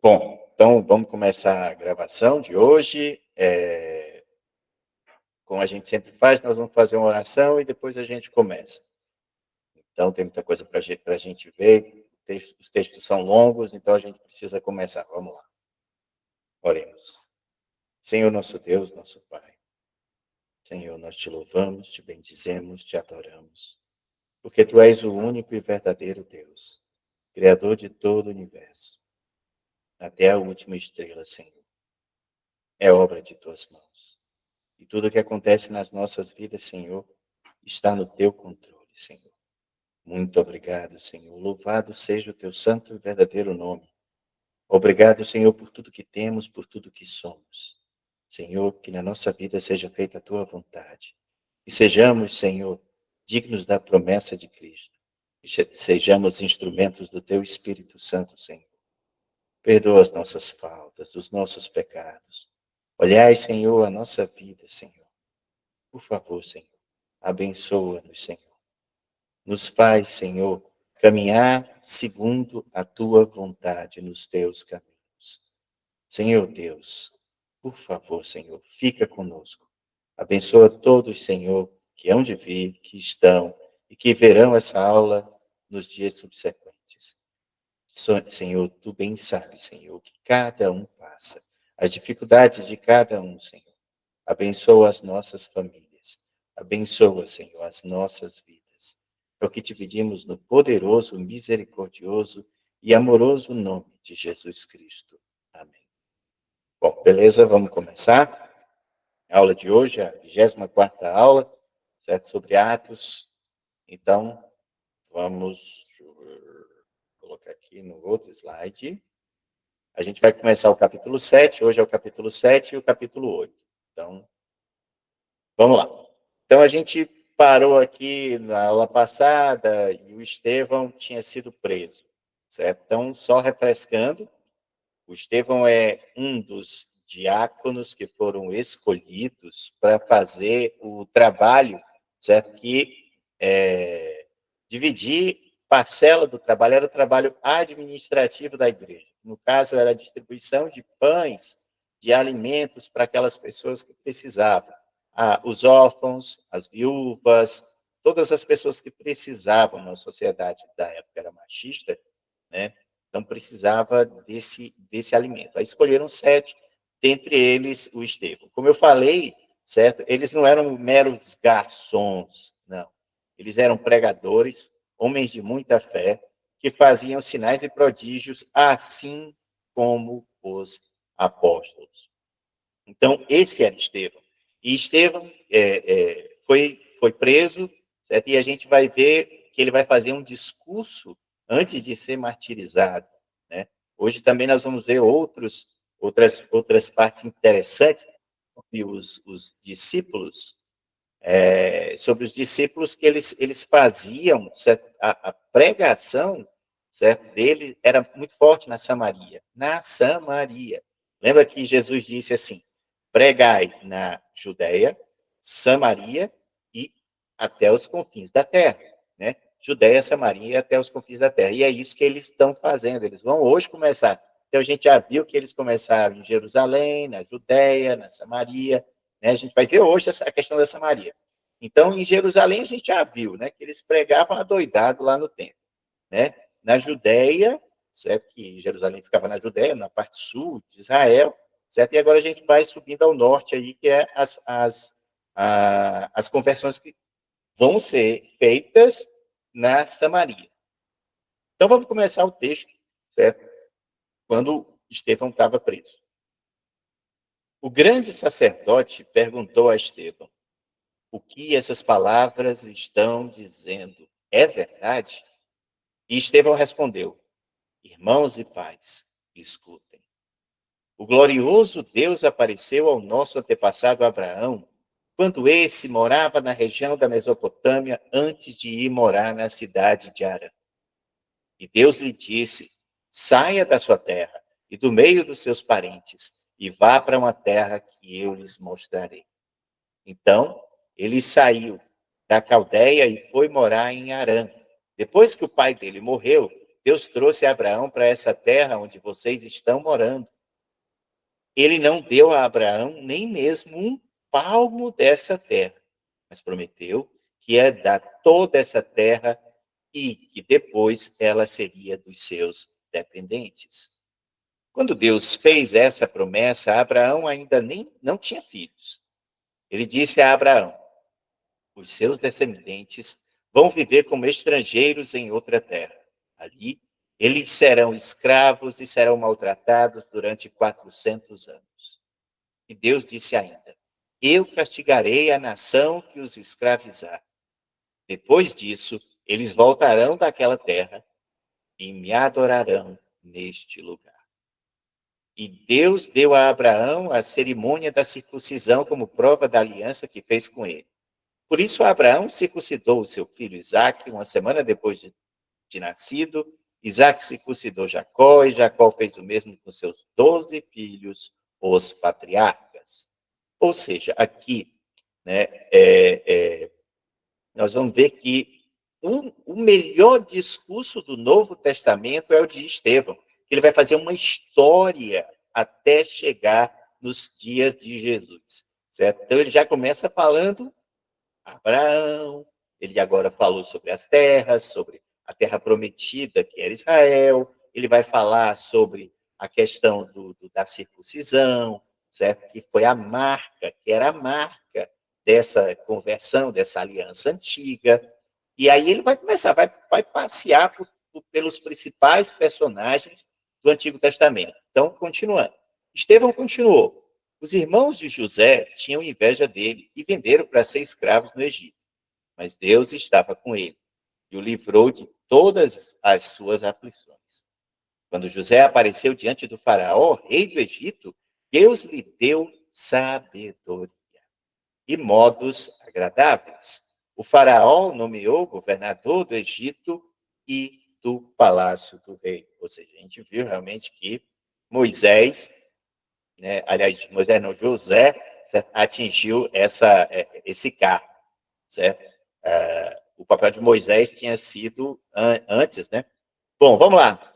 Bom, então vamos começar a gravação de hoje. Como a gente sempre faz, nós vamos fazer uma oração e depois a gente começa. Então tem muita coisa para a gente ver, os textos são longos, então a gente precisa começar. Vamos lá, oremos. Senhor nosso Deus, nosso Pai, Senhor, nós te louvamos, te bendizemos, te adoramos, porque Tu és o único e verdadeiro Deus, Criador de todo o universo, até a última estrela, Senhor. É obra de Tuas mãos. E tudo o que acontece nas nossas vidas, Senhor, está no Teu controle, Senhor. Muito obrigado, Senhor. Louvado seja o Teu santo e verdadeiro nome. Obrigado, Senhor, por tudo que temos, por tudo que somos. Senhor, que na nossa vida seja feita a Tua vontade. E sejamos, Senhor, dignos da promessa de Cristo. E sejamos instrumentos do Teu Espírito Santo, Senhor. Perdoa as nossas faltas, os nossos pecados. Olhai, Senhor, a nossa vida, Senhor. Por favor, Senhor, abençoa-nos, Senhor. Nos faz, Senhor, caminhar segundo a Tua vontade nos Teus caminhos. Senhor Deus, por favor, Senhor, fica conosco. Abençoa todos, Senhor, que hão de vir, que estão e que verão essa aula nos dias subsequentes. Senhor, Tu bem sabes, Senhor, que cada um passa, as dificuldades de cada um, Senhor. Abençoa as nossas famílias. Abençoa, Senhor, as nossas vidas. É o que te pedimos no poderoso, misericordioso e amoroso nome de Jesus Cristo. Amém. Bom, beleza? Vamos começar. A aula de hoje é a 24ª aula, certo? Sobre Atos. Então, vamos colocar aqui no outro slide. A gente vai começar o capítulo 7. Hoje é o capítulo 7 e o capítulo 8. Então, vamos lá. Então, a gente parou aqui na aula passada e o Estevão tinha sido preso, certo? Então, só refrescando, o Estevão é um dos diáconos que foram escolhidos para fazer o trabalho, certo? Dividir parcela do trabalho, era o trabalho administrativo da igreja. No caso, era a distribuição de pães, de alimentos para aquelas pessoas que precisavam. Os órfãos, as viúvas, todas as pessoas que precisavam na sociedade da época era machista, né? Então precisava desse alimento. Aí escolheram 7, dentre eles o Estevão. Como eu falei, certo? Eles não eram meros garçons, não. Eles eram pregadores, homens de muita fé, que faziam sinais e prodígios, assim como os apóstolos. Então, esse era Estevão. E Estevão foi preso, certo? E a gente vai ver que ele vai fazer um discurso antes de ser martirizado, né? Hoje também nós vamos ver outras partes interessantes sobre os discípulos, sobre os discípulos que eles faziam, certo? A pregação, certo, dele era muito forte na Samaria. Na Samaria. Lembra que Jesus disse assim: pregai na Judéia, Samaria e até os confins da terra, né? Judéia, Samaria e até os confins da terra. E é isso que eles estão fazendo. Eles vão hoje começar. Então, a gente já viu que eles começaram em Jerusalém, na Judéia, na Samaria, né? A gente vai ver hoje a questão da Samaria. Então, em Jerusalém, a gente já viu, né, que eles pregavam adoidado lá no templo, né? Na Judéia, certo? Que Jerusalém ficava na Judéia, na parte sul de Israel, certo? E agora a gente vai subindo ao norte aí, que é as conversões que vão ser feitas na Samaria. Então, vamos começar o texto, certo? Quando Estevão estava preso. O grande sacerdote perguntou a Estevão: o que essas palavras estão dizendo? É verdade? E Estevão respondeu: irmãos e pais, escutem. O glorioso Deus apareceu ao nosso antepassado Abraão, quando esse morava na região da Mesopotâmia, antes de ir morar na cidade de Harã. E Deus lhe disse: saia da sua terra e do meio dos seus parentes, e vá para uma terra que eu lhes mostrarei. Então, ele saiu da Caldeia e foi morar em Harã. Depois que o pai dele morreu, Deus trouxe Abraão para essa terra onde vocês estão morando. Ele não deu a Abraão nem mesmo um palmo dessa terra, mas prometeu que ia dar toda essa terra e que depois ela seria dos seus dependentes. Quando Deus fez essa promessa, Abraão ainda nem não tinha filhos. Ele disse a Abraão: os seus descendentes vão viver como estrangeiros em outra terra. Ali, eles serão escravos e serão maltratados durante 400 anos. E Deus disse ainda: eu castigarei a nação que os escravizar. Depois disso, eles voltarão daquela terra e me adorarão neste lugar. E Deus deu a Abraão a cerimônia da circuncisão como prova da aliança que fez com ele. Por isso, Abraão circuncidou o seu filho Isaque, uma semana depois de nascido. Isaque circuncidou Jacó, e Jacó fez o mesmo com seus 12 filhos, os patriarcas. Ou seja, aqui, né, nós vamos ver que o melhor discurso do Novo Testamento é o de Estevão, que ele vai fazer uma história até chegar nos dias de Jesus, certo? Então, ele já começa falando Abraão, ele agora falou sobre as terras, sobre a terra prometida, que era Israel, ele vai falar sobre a questão da circuncisão, certo? Que foi a marca, que era a marca dessa conversão, dessa aliança antiga. E aí ele vai começar, vai passear pelos principais personagens do Antigo Testamento. Então, continuando. Estevão continuou. Os irmãos de José tinham inveja dele e venderam para ser escravos no Egito. Mas Deus estava com ele e o livrou de todas as suas aflições. Quando José apareceu diante do faraó, rei do Egito, Deus lhe deu sabedoria e modos agradáveis. O faraó nomeou governador do Egito e do palácio do rei. Ou seja, a gente viu realmente que Moisés, né, aliás, Moisés não, José, certo, atingiu esse cargo, certo? O papel de Moisés tinha sido antes, né? Bom, vamos lá.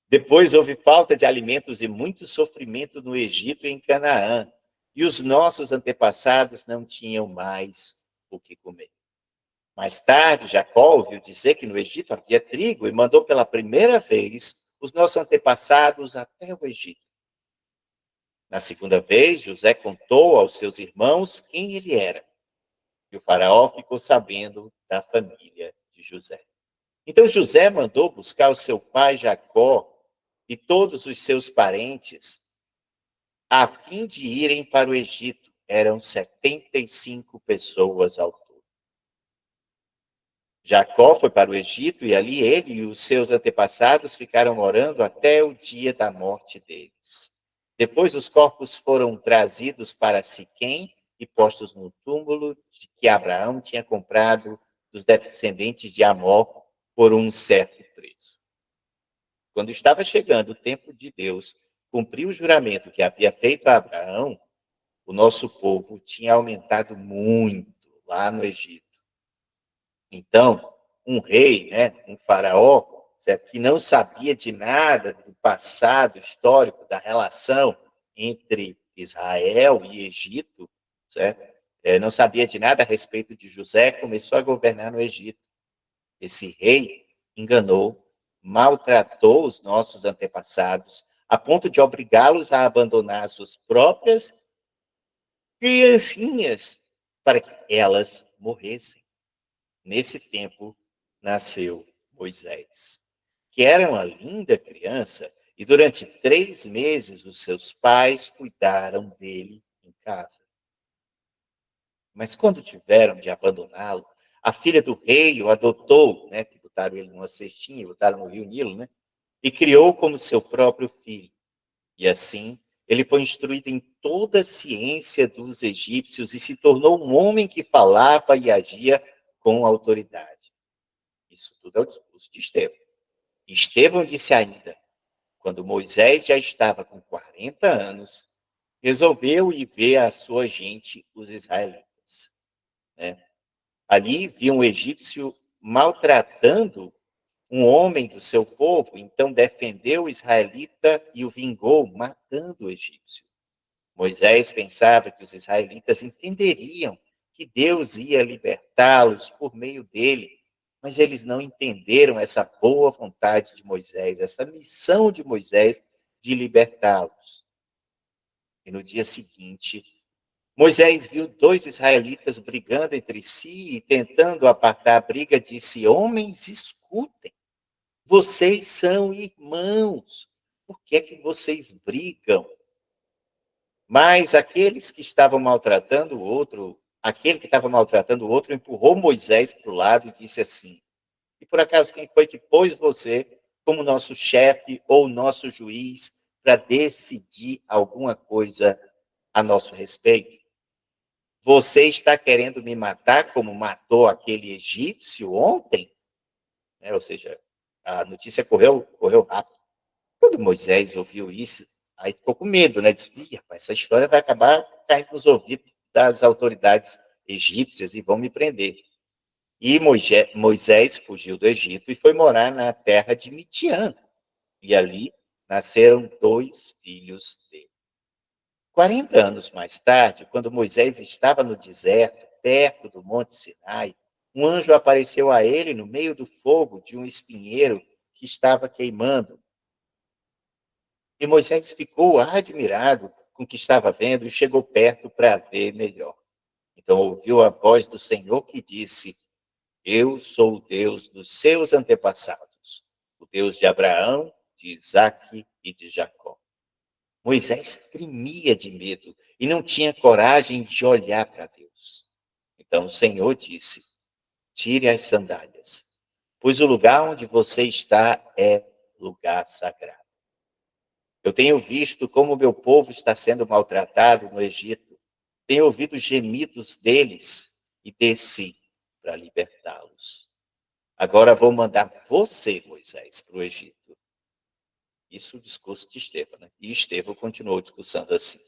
Depois houve falta de alimentos e muito sofrimento no Egito e em Canaã, e os nossos antepassados não tinham mais o que comer. Mais tarde, Jacó ouviu dizer que no Egito havia trigo e mandou pela primeira vez os nossos antepassados até o Egito. Na segunda vez, José contou aos seus irmãos quem ele era. E o faraó ficou sabendo da família de José. Então José mandou buscar o seu pai Jacó e todos os seus parentes, a fim de irem para o Egito. Eram 75 pessoas ao todo. Jacó foi para o Egito e ali ele e os seus antepassados ficaram morando até o dia da morte deles. Depois os corpos foram trazidos para Siquém e postos no túmulo que Abraão tinha comprado dos descendentes de Amor por um certo preço. Quando estava chegando o tempo de Deus cumprir o juramento que havia feito a Abraão, o nosso povo tinha aumentado muito lá no Egito. Então, um rei, né, um faraó, certo, que não sabia de nada do passado histórico, da relação entre Israel e Egito, certo? Não sabia de nada a respeito de José, começou a governar no Egito. Esse rei enganou, maltratou os nossos antepassados, a ponto de obrigá-los a abandonar suas próprias criancinhas para que elas morressem. Nesse tempo, nasceu Moisés, que era uma linda criança, e durante 3 meses os seus pais cuidaram dele em casa. Mas quando tiveram de abandoná-lo, a filha do rei o adotou, né, que botaram ele numa cestinha, botaram no rio Nilo, né, e criou como seu próprio filho. E assim, ele foi instruído em toda a ciência dos egípcios e se tornou um homem que falava e agia com autoridade. Isso tudo é o discurso de Estevão. Estevão disse ainda, quando Moisés já estava com 40 anos, resolveu ir ver a sua gente, os israelitas. Né? Ali viu um egípcio maltratando um homem do seu povo, então defendeu o israelita e o vingou, matando o egípcio. Moisés pensava que os israelitas entenderiam que Deus ia libertá-los por meio dele, mas eles não entenderam essa boa vontade de Moisés, essa missão de Moisés de libertá-los. E no dia seguinte, Moisés viu dois israelitas brigando entre si e tentando apartar a briga, disse: Homens, escutem, vocês são irmãos, por que é que vocês brigam? Mas aqueles que estavam maltratando o outro, aquele que estava maltratando o outro, empurrou Moisés para o lado e disse assim: E por acaso quem foi que pôs você como nosso chefe ou nosso juiz para decidir alguma coisa a nosso respeito? Você está querendo me matar como matou aquele egípcio ontem? Ou seja, a notícia correu rápido. Quando Moisés ouviu isso, aí ficou com medo, né? Disse: rapaz, essa história vai acabar caindo nos ouvidos das autoridades egípcias e vão me prender. E Moisés fugiu do Egito e foi morar na terra de Midian. E ali nasceram dois filhos dele. 40 anos mais tarde, quando Moisés estava no deserto, perto do Monte Sinai, um anjo apareceu a ele no meio do fogo de um espinheiro que estava queimando. E Moisés ficou admirado com o que estava vendo e chegou perto para ver melhor. Então ouviu a voz do Senhor que disse: Eu sou o Deus dos seus antepassados, o Deus de Abraão, de Isaque e de Jacó. Moisés tremia de medo e não tinha coragem de olhar para Deus. Então o Senhor disse: Tire as sandálias, pois o lugar onde você está é lugar sagrado. Eu tenho visto como o meu povo está sendo maltratado no Egito. Tenho ouvido os gemidos deles e desci para libertá-los. Agora vou mandar você, Moisés, para o Egito. Isso é o discurso de Estevão, né? E Estevão continuou discursando assim.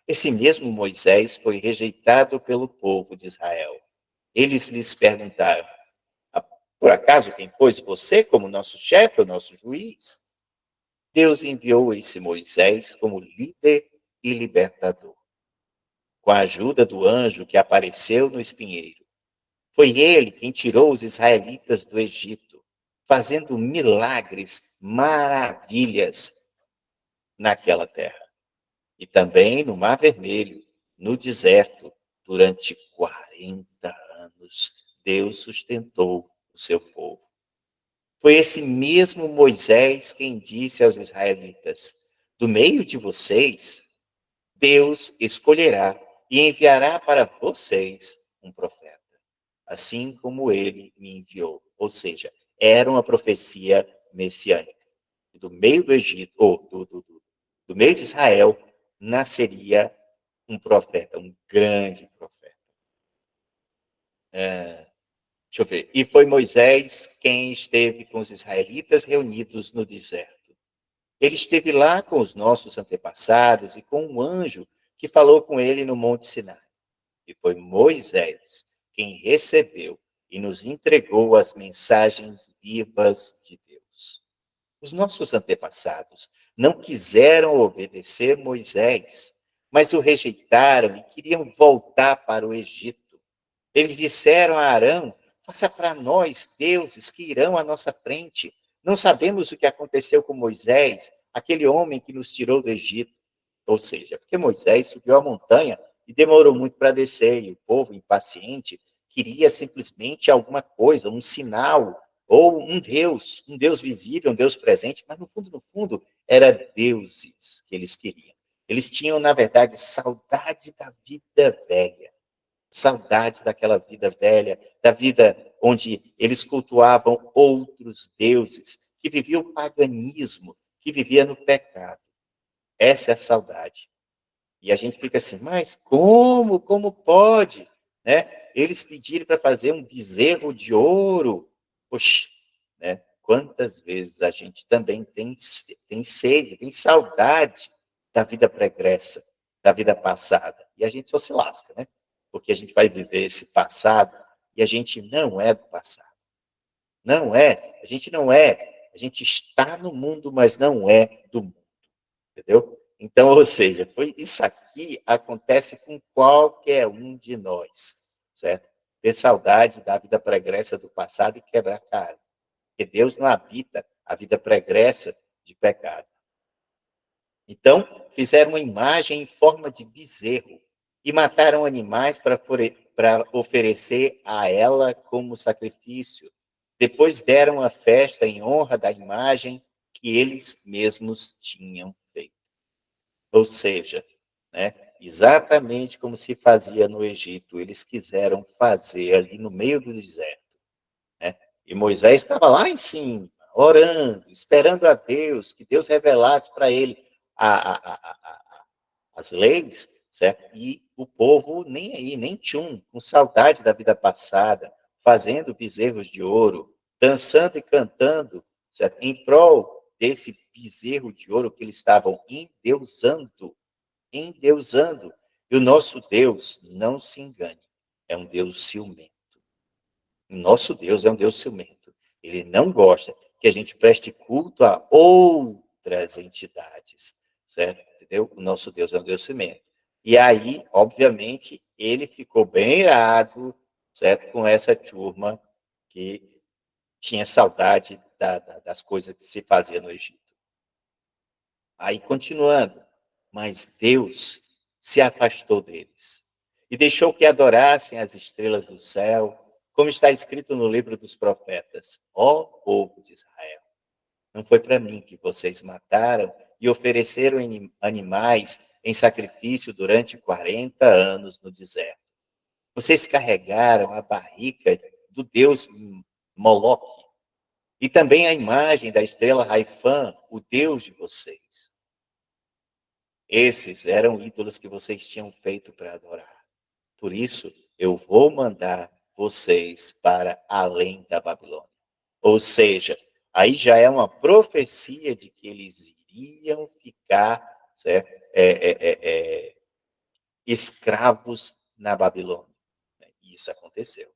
Esse mesmo Moisés foi rejeitado pelo povo de Israel. Eles lhes perguntaram: por acaso quem pôs você como nosso chefe ou nosso juiz? Deus enviou esse Moisés como líder e libertador. Com a ajuda do anjo que apareceu no espinheiro, foi ele quem tirou os israelitas do Egito, fazendo milagres, maravilhas naquela terra. E também no Mar Vermelho, no deserto, durante 40 anos, Deus sustentou o seu povo. Foi esse mesmo Moisés quem disse aos israelitas: do meio de vocês, Deus escolherá e enviará para vocês um profeta, assim como ele me enviou. Ou seja, era uma profecia messiânica. Do meio do Egito, ou do meio de Israel, nasceria um profeta, um grande profeta. Deixa eu ver. E foi Moisés quem esteve com os israelitas reunidos no deserto. Ele esteve lá com os nossos antepassados e com um anjo que falou com ele no Monte Sinai. E foi Moisés quem recebeu e nos entregou as mensagens vivas de Deus. Os nossos antepassados não quiseram obedecer Moisés, mas o rejeitaram e queriam voltar para o Egito. Eles disseram a Arão: faça para nós deuses que irão à nossa frente. Não sabemos o que aconteceu com Moisés, aquele homem que nos tirou do Egito. Ou seja, porque Moisés subiu a montanha e demorou muito para descer, e o povo, impaciente, queria simplesmente alguma coisa, um sinal, ou um Deus visível, um Deus presente, mas no fundo, era deuses que eles queriam. Eles tinham, na verdade, saudade da vida velha. Saudade daquela vida velha, da vida onde eles cultuavam outros deuses, que viviam o paganismo, que vivia no pecado. Essa é a saudade. E a gente fica assim: mas como? Como pode? Né? Eles pediram para fazer um bezerro de ouro. Poxa, né? Quantas vezes a gente também tem sede, tem saudade da vida pregressa, da vida passada. E a gente só se lasca, né? Porque a gente vai viver esse passado e a gente não é do passado. Não é, a gente não é, a gente está no mundo, mas não é do mundo, entendeu? Então, ou seja, isso aqui acontece com qualquer um de nós, certo? Ter saudade da vida pregressa do passado e quebrar cara. Porque Deus não habita a vida pregressa de pecado. Então, fizeram uma imagem em forma de bezerro e mataram animais para oferecer a ela como sacrifício. Depois deram a festa em honra da imagem que eles mesmos tinham feito. Ou seja, né, exatamente como se fazia no Egito, eles quiseram fazer ali no meio do deserto. Né? E Moisés estava lá em cima, orando, esperando a Deus, que Deus revelasse para ele as leis, certo? E o povo nem aí, nem tchum, com saudade da vida passada, fazendo bezerros de ouro, dançando e cantando, certo? Em prol desse bezerro de ouro que eles estavam endeusando, endeusando. E o nosso Deus, não se engane, é um Deus ciumento. O nosso Deus é um Deus ciumento. Ele não gosta que a gente preste culto a outras entidades, certo? Entendeu? O nosso Deus é um Deus ciumento. E aí, obviamente, ele ficou bem irado, certo? Com essa turma que tinha saudade das coisas que se fazia no Egito. Aí, continuando, mas Deus se afastou deles e deixou que adorassem as estrelas do céu, como está escrito no livro dos profetas: ó povo de Israel, não foi para mim que vocês mataram e ofereceram animais em sacrifício durante 40 anos no deserto. Vocês carregaram a barrica do deus Moloque e também a imagem da estrela Raifã, o deus de vocês. Esses eram ídolos que vocês tinham feito para adorar. Por isso, eu vou mandar vocês para além da Babilônia. Ou seja, aí já é uma profecia de que eles iriam ficar, certo? Escravos na Babilônia. E isso aconteceu.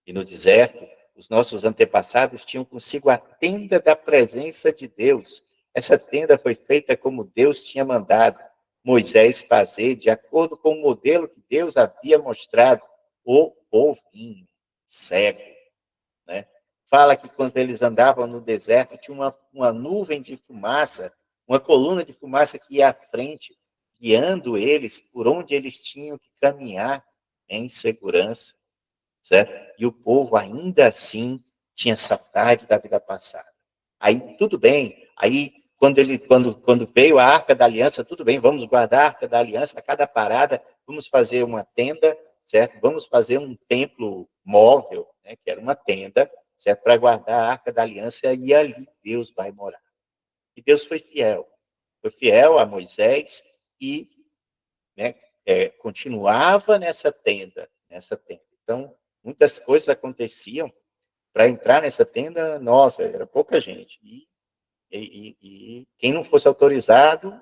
E no deserto, os nossos antepassados tinham consigo a tenda da presença de Deus. Essa tenda foi feita como Deus tinha mandado Moisés fazer, de acordo com o modelo que Deus havia mostrado, o povinho cego. Né? Fala que quando eles andavam no deserto, tinha uma nuvem de fumaça, uma coluna de fumaça que ia à frente, guiando eles por onde eles tinham que caminhar em segurança. Certo? E o povo ainda assim tinha saudade da vida passada. Aí tudo bem, aí quando veio a Arca da Aliança, tudo bem, vamos guardar a Arca da Aliança, a cada parada vamos fazer uma tenda, certo? Vamos fazer um templo móvel, né, que era uma tenda, certo? Para guardar a Arca da Aliança e ali Deus vai morar. E Deus foi fiel a Moisés e, né, continuava nessa tenda, Então, muitas coisas aconteciam para entrar nessa tenda, nossa, era pouca gente. E quem não fosse autorizado,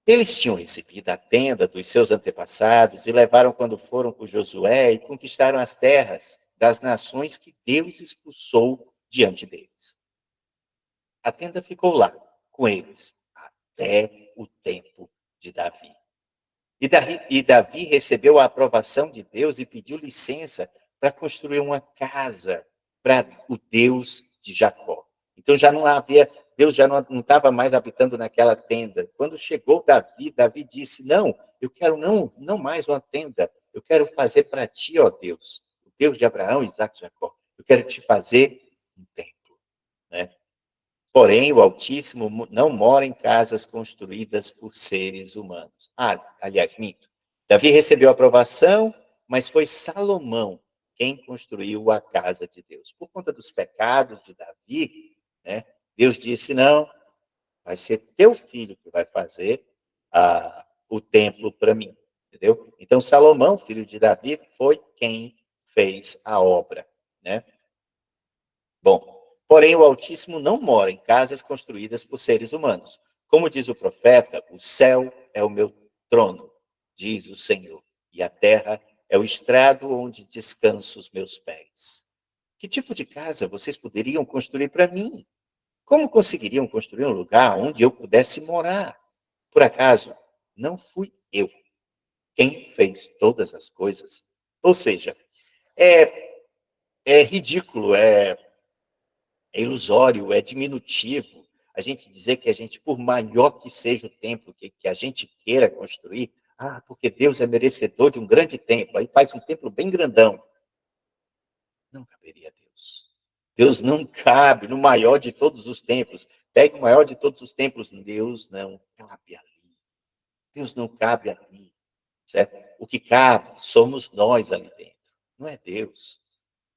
eles tinham recebido a tenda dos seus antepassados e levaram quando foram com Josué e conquistaram as terras das nações que Deus expulsou diante deles. A tenda ficou lá com eles até o tempo de Davi. E Davi recebeu a aprovação de Deus e pediu licença para construir uma casa para o Deus de Jacó. Então já não havia, Deus já não estava mais habitando naquela tenda. Quando chegou Davi, Davi disse: não, eu quero não mais uma tenda, eu quero fazer para ti, ó Deus, o Deus de Abraão, Isaac e Jacó. Eu quero te fazer um templo. Né? Porém, o Altíssimo não mora em casas construídas por seres humanos. Aliás, minto. Davi recebeu a aprovação, mas foi Salomão quem construiu a casa de Deus. Por conta dos pecados de Davi, né, Deus disse: não, vai ser teu filho que vai fazer o templo para mim. Entendeu? Então, Salomão, filho de Davi, foi quem fez a obra. Né? Bom, porém o Altíssimo não mora em casas construídas por seres humanos. Como diz o profeta, o céu é o meu trono, diz o Senhor, e a terra é o estrado onde descanso os meus pés. Que tipo de casa vocês poderiam construir para mim? Como conseguiriam construir um lugar onde eu pudesse morar? Por acaso, não fui eu quem fez todas as coisas? Ou seja, é, é ridículo, é ilusório, é diminutivo a gente dizer que a gente, por maior que seja o templo que a gente queira construir, porque Deus é merecedor de um grande templo, aí faz um templo bem grandão. Não caberia a Deus. Deus não cabe no maior de todos os templos. Pegue o maior de todos os templos. Deus não cabe ali. Deus não cabe ali. Certo? O que cabe somos nós ali dentro. Não é Deus.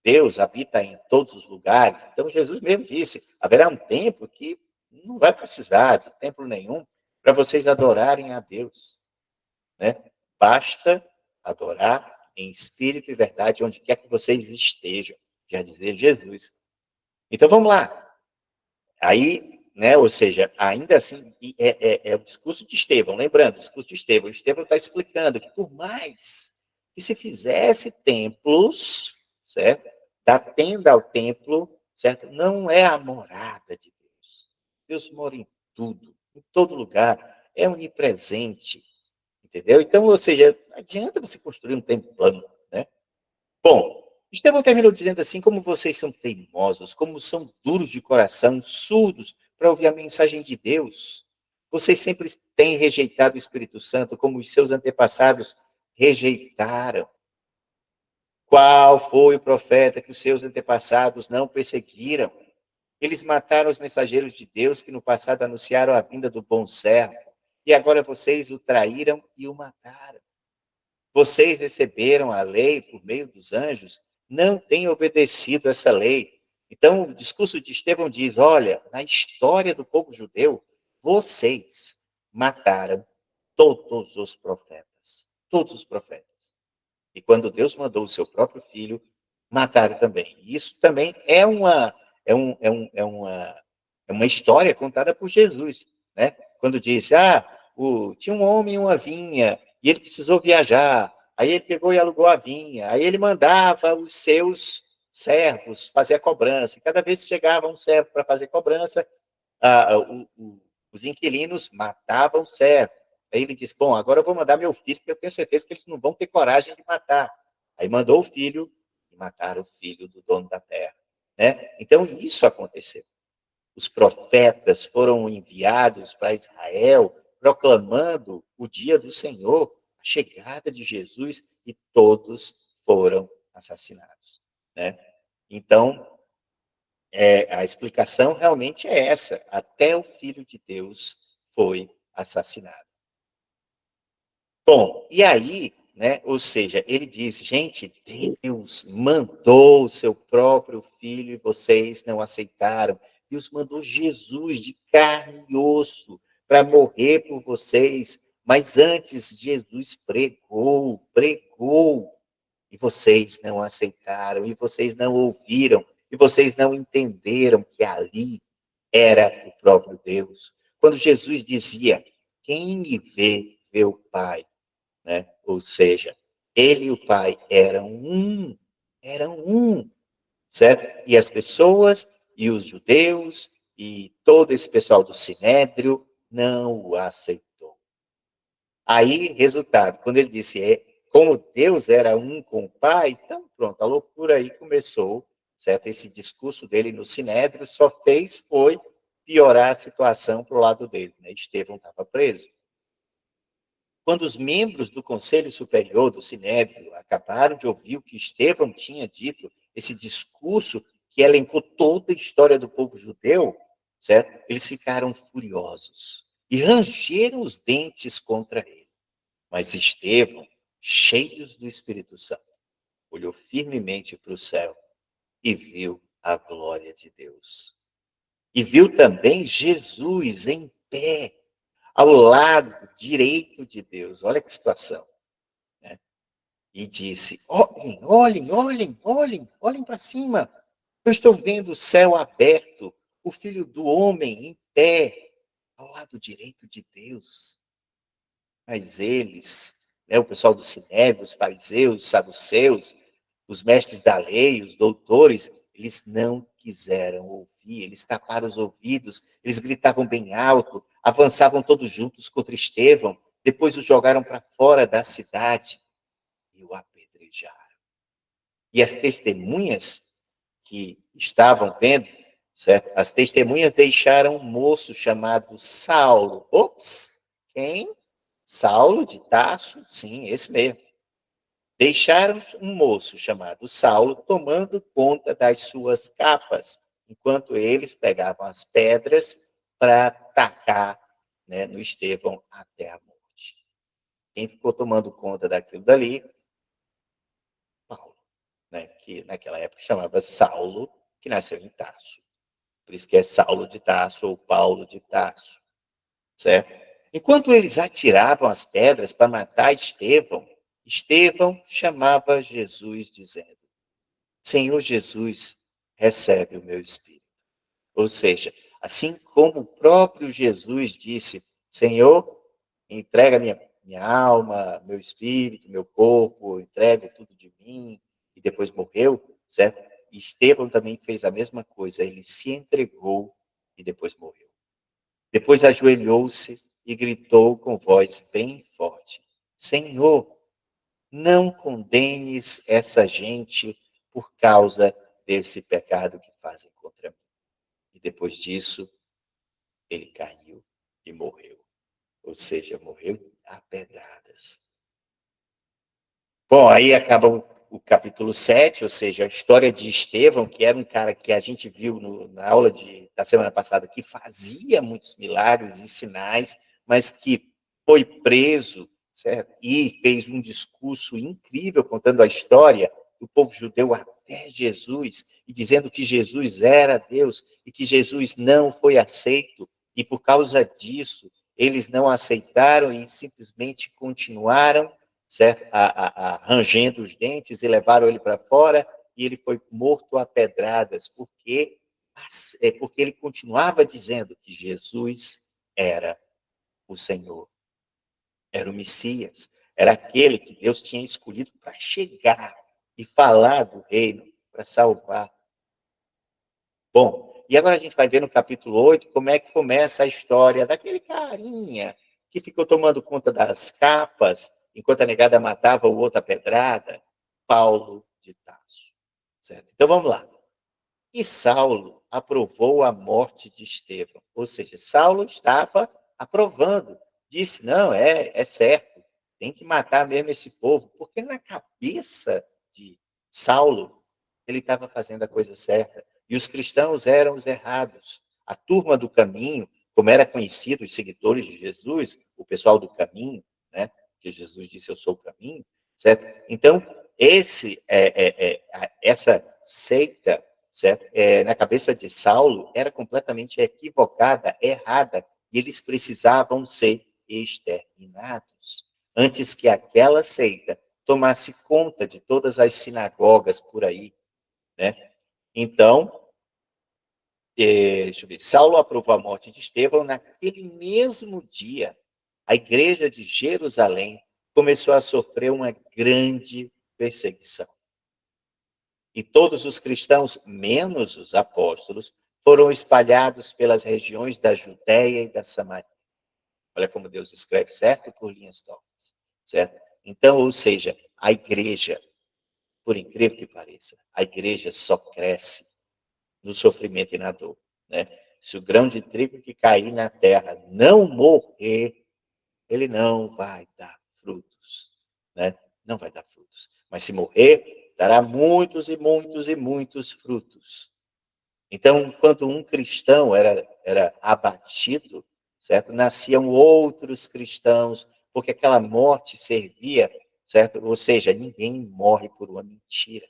Deus habita em todos os lugares. Então, Jesus mesmo disse, haverá um tempo que não vai precisar de templo nenhum para vocês adorarem a Deus. Né? Basta adorar em espírito e verdade onde quer que vocês estejam. Quer dizer, Jesus. Então, vamos lá. Aí, né, ou seja, ainda assim, é o discurso de Estevão, lembrando, o discurso de Estevão. Estevão está explicando que por mais que se fizesse templos, certo? Da tenda ao templo, certo? Não é a morada de Deus. Deus mora em tudo, em todo lugar, é onipresente, entendeu? Então, ou seja, não adianta você construir um templo plano, né? Bom, Estevão terminou dizendo assim: como vocês são teimosos, como são duros de coração, surdos para ouvir a mensagem de Deus. Vocês sempre têm rejeitado o Espírito Santo, como os seus antepassados rejeitaram. Qual foi o profeta que os seus antepassados não perseguiram? Eles mataram os mensageiros de Deus que no passado anunciaram a vinda do bom servo. E agora vocês o traíram e o mataram. Vocês receberam a lei por meio dos anjos, não têm obedecido essa lei. Então, o discurso de Estevão diz: olha, na história do povo judeu, vocês mataram todos os profetas. Todos os profetas. E quando Deus mandou o seu próprio filho, mataram também. E isso também é uma história contada por Jesus. Né? Quando disse, tinha um homem e uma vinha, e ele precisou viajar. Aí ele pegou e alugou a vinha. Aí ele mandava os seus servos fazer a cobrança. E cada vez que chegava um servo para fazer cobrança, os inquilinos matavam o servo. Aí ele disse, bom, agora eu vou mandar meu filho, porque eu tenho certeza que eles não vão ter coragem de matar. Aí mandou o filho, e mataram o filho do dono da terra. Né? Então, isso aconteceu. Os profetas foram enviados para Israel, proclamando o dia do Senhor, a chegada de Jesus, e todos foram assassinados. Né? Então, a explicação realmente é essa. Até o Filho de Deus foi assassinado. Bom, e aí, né, ou seja, ele diz, gente, Deus mandou o seu próprio filho e vocês não aceitaram. Deus mandou Jesus de carne e osso para morrer por vocês. Mas antes, Jesus pregou, e vocês não aceitaram, e vocês não ouviram, e vocês não entenderam que ali era o próprio Deus. Quando Jesus dizia, quem me vê, vê o Pai. Né? Ou seja, ele e o Pai eram um, certo? E as pessoas, e os judeus, e todo esse pessoal do Sinédrio não o aceitou. Aí, resultado, quando ele disse, como Deus era um com o Pai, então pronto, a loucura aí começou, certo? Esse discurso dele no Sinédrio só foi piorar a situação para o lado dele. Né? Estevão estava preso. Quando os membros do Conselho Superior do Sinédrio acabaram de ouvir o que Estevão tinha dito, esse discurso que elencou toda a história do povo judeu, certo? Eles ficaram furiosos e rangeram os dentes contra ele. Mas Estevão, cheio do Espírito Santo, olhou firmemente para o céu e viu a glória de Deus. E viu também Jesus em pé, ao lado direito de Deus. Olha que situação. Né? E disse, olhem para cima. Eu estou vendo o céu aberto, o Filho do Homem em pé, ao lado direito de Deus. Mas eles, né, o pessoal do Sinédrio, os fariseus, os saduceus, os mestres da lei, os doutores, eles não quiseram ouvir, eles taparam os ouvidos, eles gritavam bem alto, avançavam todos juntos contra Estevão, depois o jogaram para fora da cidade e o apedrejaram. E as testemunhas que estavam vendo, certo? As testemunhas deixaram um moço chamado Saulo. Ops, quem? Saulo de Tarso? Sim, esse mesmo. Deixaram um moço chamado Saulo tomando conta das suas capas, enquanto eles pegavam as pedras para atacar, né, no Estevão até a morte. Quem ficou tomando conta daquilo dali? Paulo, né, que naquela época chamava Saulo, que nasceu em Tarso. Por isso que é Saulo de Tarso ou Paulo de Tarso, certo? Enquanto eles atiravam as pedras para matar Estevão, Estevão chamava Jesus dizendo: Senhor Jesus, recebe o meu espírito. Ou seja, assim como o próprio Jesus disse: Senhor, entrega minha alma, meu espírito, meu corpo, entrega tudo de mim, e depois morreu, certo? Estevão também fez a mesma coisa, ele se entregou e depois morreu. Depois ajoelhou-se e gritou com voz bem forte: Senhor, não condenes essa gente por causa desse pecado que fazem contra mim. E depois disso, ele caiu e morreu. Ou seja, morreu a pedradas. Bom, aí acaba o capítulo 7, ou seja, a história de Estevão, que era um cara que a gente viu na aula da semana passada, que fazia muitos milagres e sinais, mas que foi preso, certo? E fez um discurso incrível contando a história do povo judeu até Jesus, e dizendo que Jesus era Deus, e que Jesus não foi aceito, e por causa disso, eles não aceitaram e simplesmente continuaram, certo? Rangendo os dentes, e levaram ele para fora, e ele foi morto a pedradas, porque ele continuava dizendo que Jesus era o Senhor, era o Messias, era aquele que Deus tinha escolhido para chegar e falar do reino, para salvar. Bom, e agora a gente vai ver no capítulo 8 como é que começa a história daquele carinha que ficou tomando conta das capas, enquanto a negada matava o outro a pedrada, Paulo de Tarso. Certo? Então vamos lá. E Saulo aprovou a morte de Estevão. Ou seja, Saulo estava aprovando. Disse, não, é certo, tem que matar mesmo esse povo. Porque na cabeça de Saulo, ele estava fazendo a coisa certa. E os cristãos eram os errados. A turma do caminho, como era conhecido, os seguidores de Jesus, o pessoal do caminho, né? Que Jesus disse, eu sou o caminho, certo? Então, essa seita, certo? Na cabeça de Saulo, era completamente equivocada, errada, e eles precisavam ser exterminados, antes que aquela seita tomasse conta de todas as sinagogas por aí, né? Então, deixa eu ver, Saulo aprovou a morte de Estevão. Naquele mesmo dia, a igreja de Jerusalém começou a sofrer uma grande perseguição. E todos os cristãos, menos os apóstolos, foram espalhados pelas regiões da Judéia e da Samaria. Olha como Deus escreve, certo? Por linhas tortas, certo? Então, ou seja, a igreja, por incrível que pareça, a igreja só cresce no sofrimento e na dor, né? Se o grão de trigo que cair na terra não morrer, ele não vai dar frutos, né? Não vai dar frutos. Mas se morrer, dará muitos e muitos e muitos frutos. Então, quando um cristão era abatido, certo? Nasciam outros cristãos, porque aquela morte servia, certo? Ou seja, ninguém morre por uma mentira.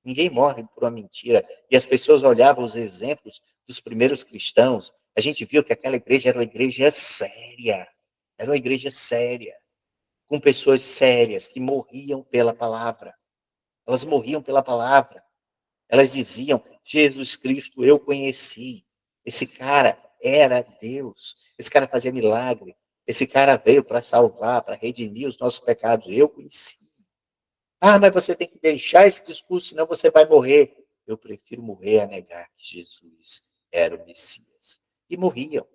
Ninguém morre por uma mentira. E as pessoas olhavam os exemplos dos primeiros cristãos. A gente viu que aquela igreja era uma igreja séria. Era uma igreja séria, com pessoas sérias que morriam pela palavra. Elas morriam pela palavra. Elas diziam, Jesus Cristo eu conheci. Esse cara era Deus. Esse cara fazia milagre. Esse cara veio para salvar, para redimir os nossos pecados. Eu conheci. Ah, mas você tem que deixar esse discurso, senão você vai morrer. eu prefiro morrer a negar que Jesus era o Messias. E morriam.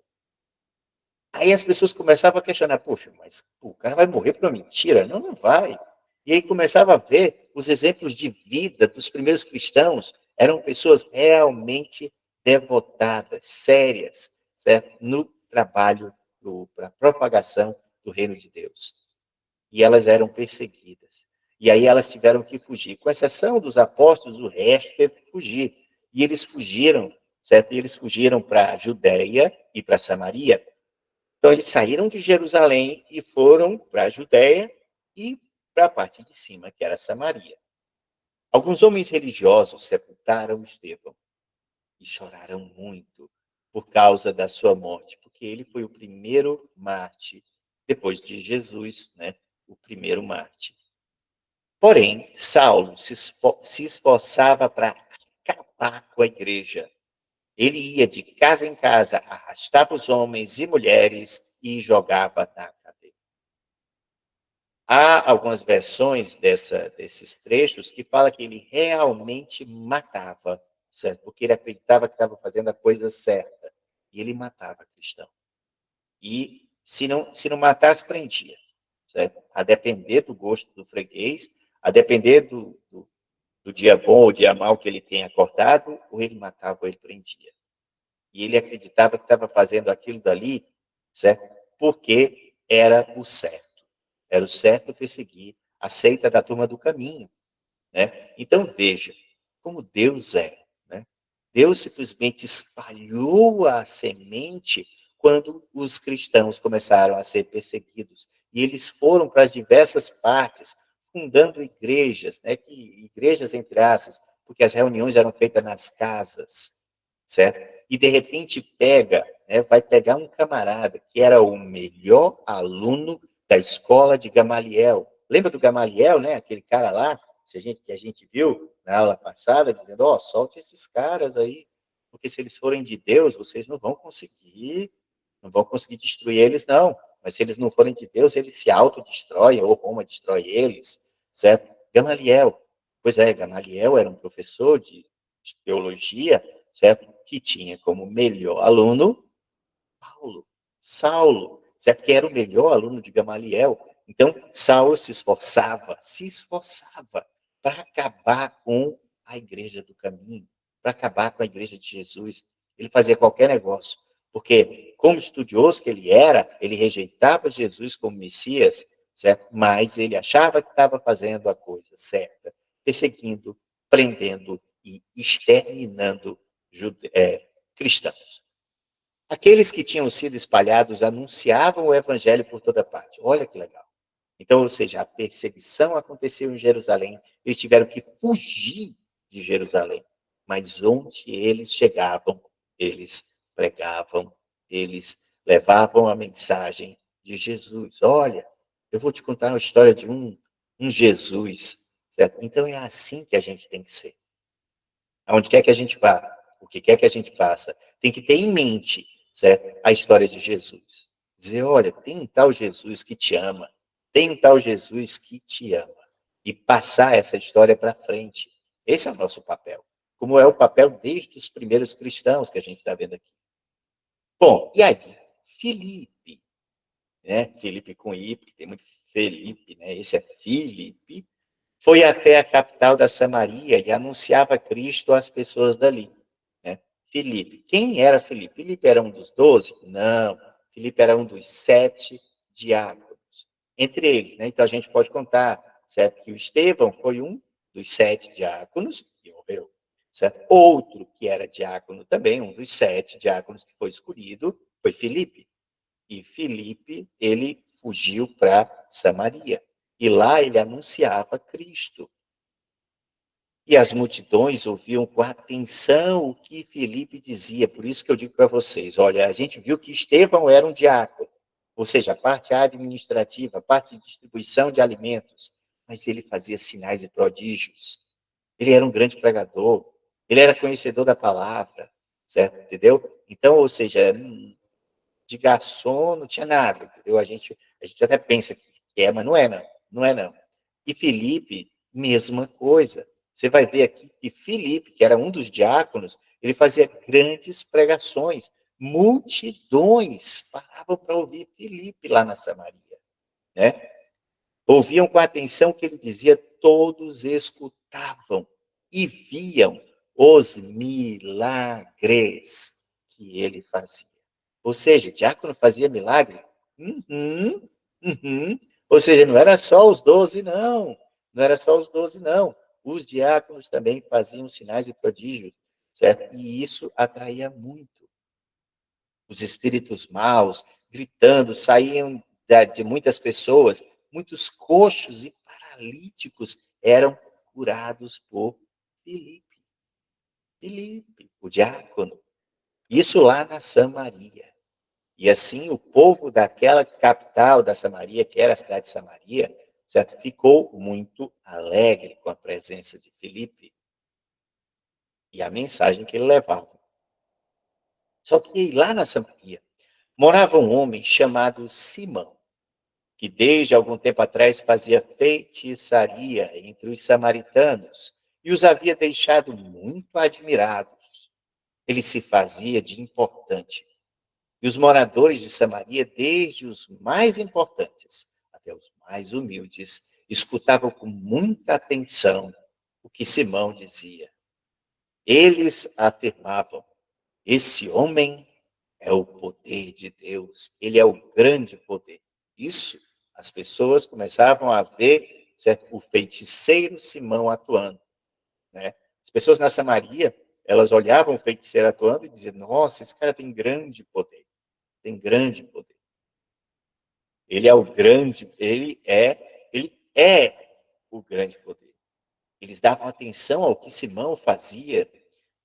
Aí as pessoas começavam a questionar, poxa, mas o cara vai morrer por uma mentira? Não, não vai. E aí começava a ver os exemplos de vida dos primeiros cristãos, eram pessoas realmente devotadas, sérias, certo? No trabalho para a propagação do reino de Deus. E elas eram perseguidas. E aí elas tiveram que fugir. Com exceção dos apóstolos, o resto teve que fugir. E eles fugiram, certo? E eles fugiram para a Judéia e para Samaria. Então, eles saíram de Jerusalém e foram para a Judéia e para a parte de cima, que era Samaria. Alguns homens religiosos sepultaram Estevão e choraram muito por causa da sua morte, porque ele foi o primeiro mártir, depois de Jesus, né? O primeiro mártir. Porém, Saulo se esforçava para acabar com a igreja. Ele ia de casa em casa, arrastava os homens e mulheres e jogava na cadeia. Há algumas versões desses trechos que fala que ele realmente matava, certo? Porque ele acreditava que estava fazendo a coisa certa. E ele matava cristão. E se não matasse, prendia. Certo? A depender do gosto do freguês, a depender do dia bom ou dia mau que ele tenha acordado, ou ele matava ou ele prendia. E ele acreditava que estava fazendo aquilo dali, certo? Porque era o certo. Era o certo perseguir a seita da turma do caminho, né? Então, veja como Deus é, né? Deus simplesmente espalhou a semente quando os cristãos começaram a ser perseguidos. E eles foram para as diversas partes, fundando igrejas, né? Igrejas entre aspas, porque as reuniões eram feitas nas casas, certo? E de repente vai pegar um camarada que era o melhor aluno da escola de Gamaliel. Lembra do Gamaliel, né? Aquele cara lá, que a gente viu na aula passada, dizendo, ó, solte esses caras aí, porque se eles forem de Deus, vocês não vão conseguir destruir eles, não. Mas se eles não forem de Deus, eles se autodestroem, ou Roma destrói eles, certo? Gamaliel. Pois é, Gamaliel era um professor de teologia, certo? Que tinha como melhor aluno Saulo, certo? Que era o melhor aluno de Gamaliel. Então, Saulo se esforçava para acabar com a igreja do caminho, para acabar com a igreja de Jesus. Ele fazia qualquer negócio, porque, como estudioso que ele era, ele rejeitava Jesus como Messias, certo? Mas ele achava que estava fazendo a coisa certa, perseguindo, prendendo e exterminando cristãos. Aqueles que tinham sido espalhados anunciavam o evangelho por toda parte. Olha que legal. Então, ou seja, a perseguição aconteceu em Jerusalém, eles tiveram que fugir de Jerusalém. Mas onde eles chegavam, eles pregavam, eles levavam a mensagem de Jesus. Olha, eu vou te contar uma história de um Jesus, certo? Então é assim que a gente tem que ser. Aonde quer que a gente vá, o que quer que a gente faça, tem que ter em mente, certo? A história de Jesus. Dizer, olha, tem um tal Jesus que te ama, tem um tal Jesus que te ama. E passar essa história para frente. Esse é o nosso papel. Como é o papel desde os primeiros cristãos que a gente está vendo aqui. Bom, e aí? Filipe, né? Filipe com I, porque tem muito Felipe, né? Esse é Filipe, foi até a capital da Samaria e anunciava Cristo às pessoas dali. Né? Filipe. Quem era Filipe? Filipe era um dos 12? Não. Filipe era um dos 7 diáconos. Entre eles, né? Então a gente pode contar, certo? Que o Estevão foi um dos 7 diáconos que morreu. Certo? Outro que era diácono também, um dos 7 diáconos que foi escolhido, foi Filipe. E Filipe, ele fugiu para Samaria. E lá ele anunciava Cristo. E as multidões ouviam com atenção o que Filipe dizia. Por isso que eu digo para vocês, olha, a gente viu que Estevão era um diácono, ou seja, a parte administrativa, a parte de distribuição de alimentos, mas ele fazia sinais e prodígios. Ele era um grande pregador, ele era conhecedor da palavra, certo? Entendeu? Então, ou seja, de garçom não tinha nada, entendeu? A gente até pensa que é, mas não é não, não é não. E Filipe, mesma coisa. você vai ver aqui que Filipe, que era um dos diáconos, ele fazia grandes pregações, multidões paravam para ouvir Filipe lá na Samaria, né? Ouviam com atenção o que ele dizia, todos escutavam e viam os milagres que ele fazia. Ou seja, o diácono fazia milagre? Uhum, uhum. Ou seja, não era só os 12, não. Não era só os 12, não. Os diáconos também faziam sinais e prodígios, certo? E isso atraía muito. Os espíritos maus, gritando, saíam de muitas pessoas, muitos coxos e paralíticos eram curados por Filipe. Filipe, o diácono. Isso lá na Samaria. E assim o povo daquela capital da Samaria, que era a cidade de Samaria, certo? Ficou muito alegre com a presença de Filipe e a mensagem que ele levava. Só que lá na Samaria morava um homem chamado Simão, que desde algum tempo atrás fazia feitiçaria entre os samaritanos e os havia deixado muito admirados. Ele se fazia de importante. E os moradores de Samaria, desde os mais importantes até os mais humildes, escutavam com muita atenção o que Simão dizia. Eles afirmavam: esse homem é o poder de Deus, ele é o grande poder. Isso, as pessoas começavam a ver, certo, o feiticeiro Simão atuando, né? As pessoas na Samaria, elas olhavam o feiticeiro atuando e diziam: nossa, esse cara tem grande poder, tem grande poder. Ele é o grande, ele é o grande poder. Eles davam atenção ao que Simão fazia,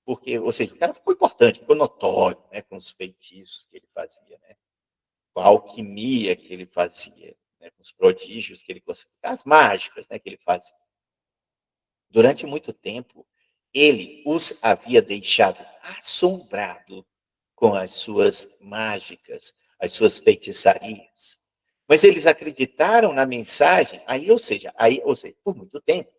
porque, ou seja, o cara ficou importante, ficou notório, né, com os feitiços que ele fazia, né, com a alquimia que ele fazia, né, com os prodígios que ele conseguia, as mágicas, né, que ele fazia. Durante muito tempo, ele os havia deixado assombrado com as suas mágicas, as suas feitiçarias. Mas eles acreditaram na mensagem, ou seja, por muito tempo,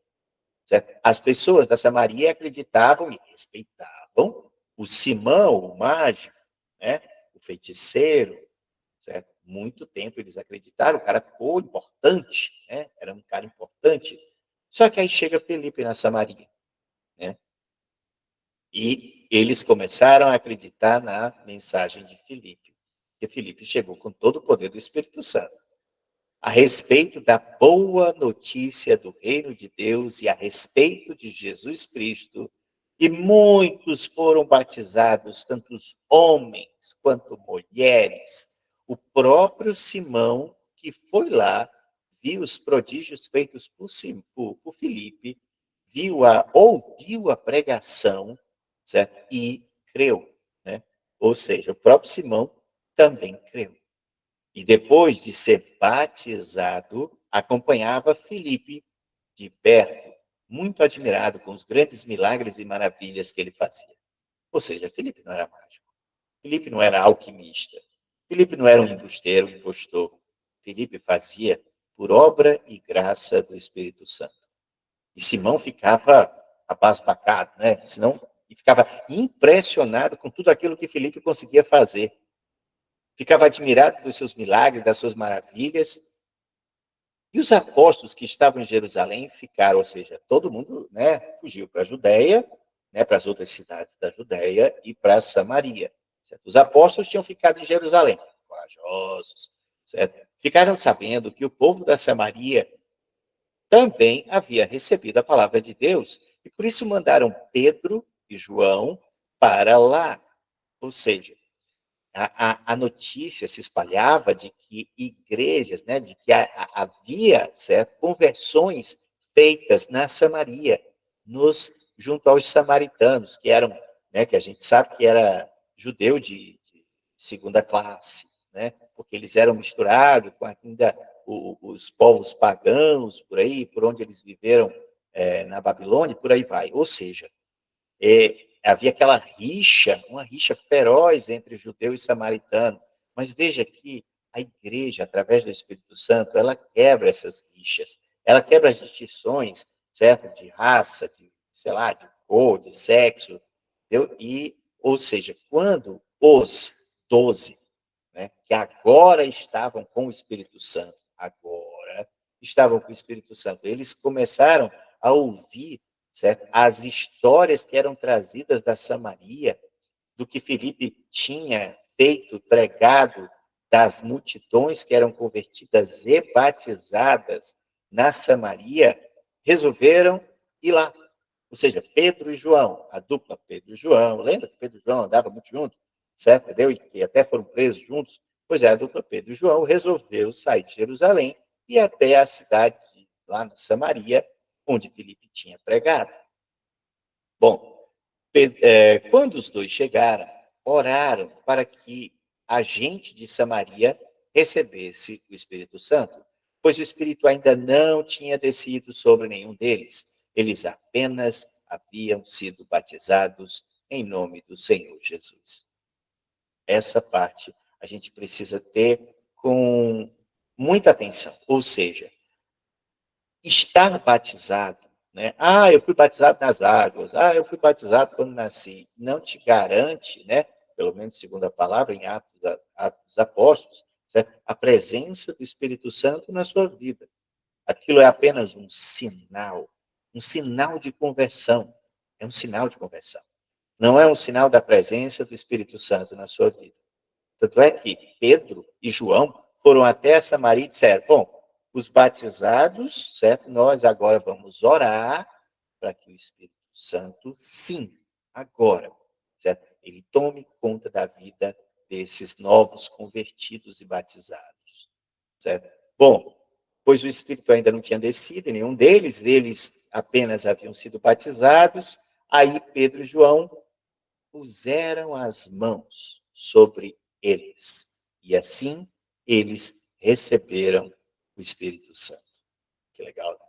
certo? As pessoas da Samaria acreditavam e respeitavam o Simão, o mágico, né? O feiticeiro, certo? Muito tempo eles acreditaram, o cara ficou importante, né? Era um cara importante. Só que aí chega Felipe na Samaria, né? E eles começaram a acreditar na mensagem de Filipe, porque Filipe chegou com todo o poder do Espírito Santo, a respeito da boa notícia do reino de Deus e a respeito de Jesus Cristo, e muitos foram batizados, tanto os homens quanto mulheres. O próprio Simão, que foi lá, viu os prodígios feitos por Filipe, ouviu a pregação, certo? E creu, né? Ou seja, o próprio Simão também creu. E depois de ser batizado, acompanhava Filipe de perto, muito admirado com os grandes milagres e maravilhas que ele fazia. Ou seja, Filipe não era mágico, Filipe não era alquimista, Filipe não era um embusteiro, um impostor. Filipe fazia por obra e graça do Espírito Santo. E Simão ficava abasbacado, né? E ficava impressionado com tudo aquilo que Filipe conseguia fazer. Ficava admirado dos seus milagres, das suas maravilhas. E os apóstolos que estavam em Jerusalém ficaram, ou seja, todo mundo, né, fugiu para a Judéia, né, para as outras cidades da Judéia e para Samaria. Certo? Os apóstolos tinham ficado em Jerusalém, corajosos, certo? Ficaram sabendo que o povo da Samaria também havia recebido a palavra de Deus e por isso mandaram Pedro e João para lá. Ou seja, a notícia se espalhava de que igrejas, né, de que havia, certo, conversões feitas na Samaria, junto aos samaritanos, que eram, né, que a gente sabe que era judeu de segunda classe, né, porque eles eram misturados com ainda os povos pagãos, por aí, por onde eles viveram na Babilônia, por aí vai. Ou seja, havia aquela rixa, uma rixa feroz entre judeu e samaritano. Mas veja que a igreja, através do Espírito Santo, ela quebra essas rixas, ela quebra as distinções, certo? De raça, sei lá, de cor, de sexo, entendeu? Ou seja, quando os 12, né, que agora estavam com o Espírito Santo, agora estavam com o Espírito Santo, eles começaram a ouvir, certo, as histórias que eram trazidas da Samaria, do que Filipe tinha feito, pregado, das multidões que eram convertidas e batizadas na Samaria, resolveram ir lá. Ou seja, Pedro e João, a dupla Pedro e João, lembra que Pedro e João andavam muito juntos, certo? Entendeu? E até foram presos juntos. Pois é, a dupla Pedro e João resolveu sair de Jerusalém e ir até a cidade lá na Samaria, onde Filipe tinha pregado. Bom, quando os dois chegaram, oraram para que a gente de Samaria recebesse o Espírito Santo, pois o Espírito ainda não tinha descido sobre nenhum deles. Eles apenas haviam sido batizados em nome do Senhor Jesus. Essa parte a gente precisa ter com muita atenção. Ou seja, estar batizado, né? Ah, eu fui batizado nas águas. Ah, eu fui batizado quando nasci. Não te garante, né? Pelo menos segundo a palavra em Atos dos Apóstolos, certo? A presença do Espírito Santo na sua vida. Aquilo é apenas um sinal de conversão. É um sinal de conversão. Não é um sinal da presença do Espírito Santo na sua vida. Tanto é que Pedro e João foram até Samaria e disseram: bom, os batizados, certo? Nós agora vamos orar para que o Espírito Santo, sim, agora, certo? Ele tome conta da vida desses novos convertidos e batizados, certo? Bom, pois o Espírito ainda não tinha descido em nenhum deles, eles apenas haviam sido batizados, aí Pedro e João puseram as mãos sobre eles. E assim eles receberam o Espírito Santo. Que legal, né?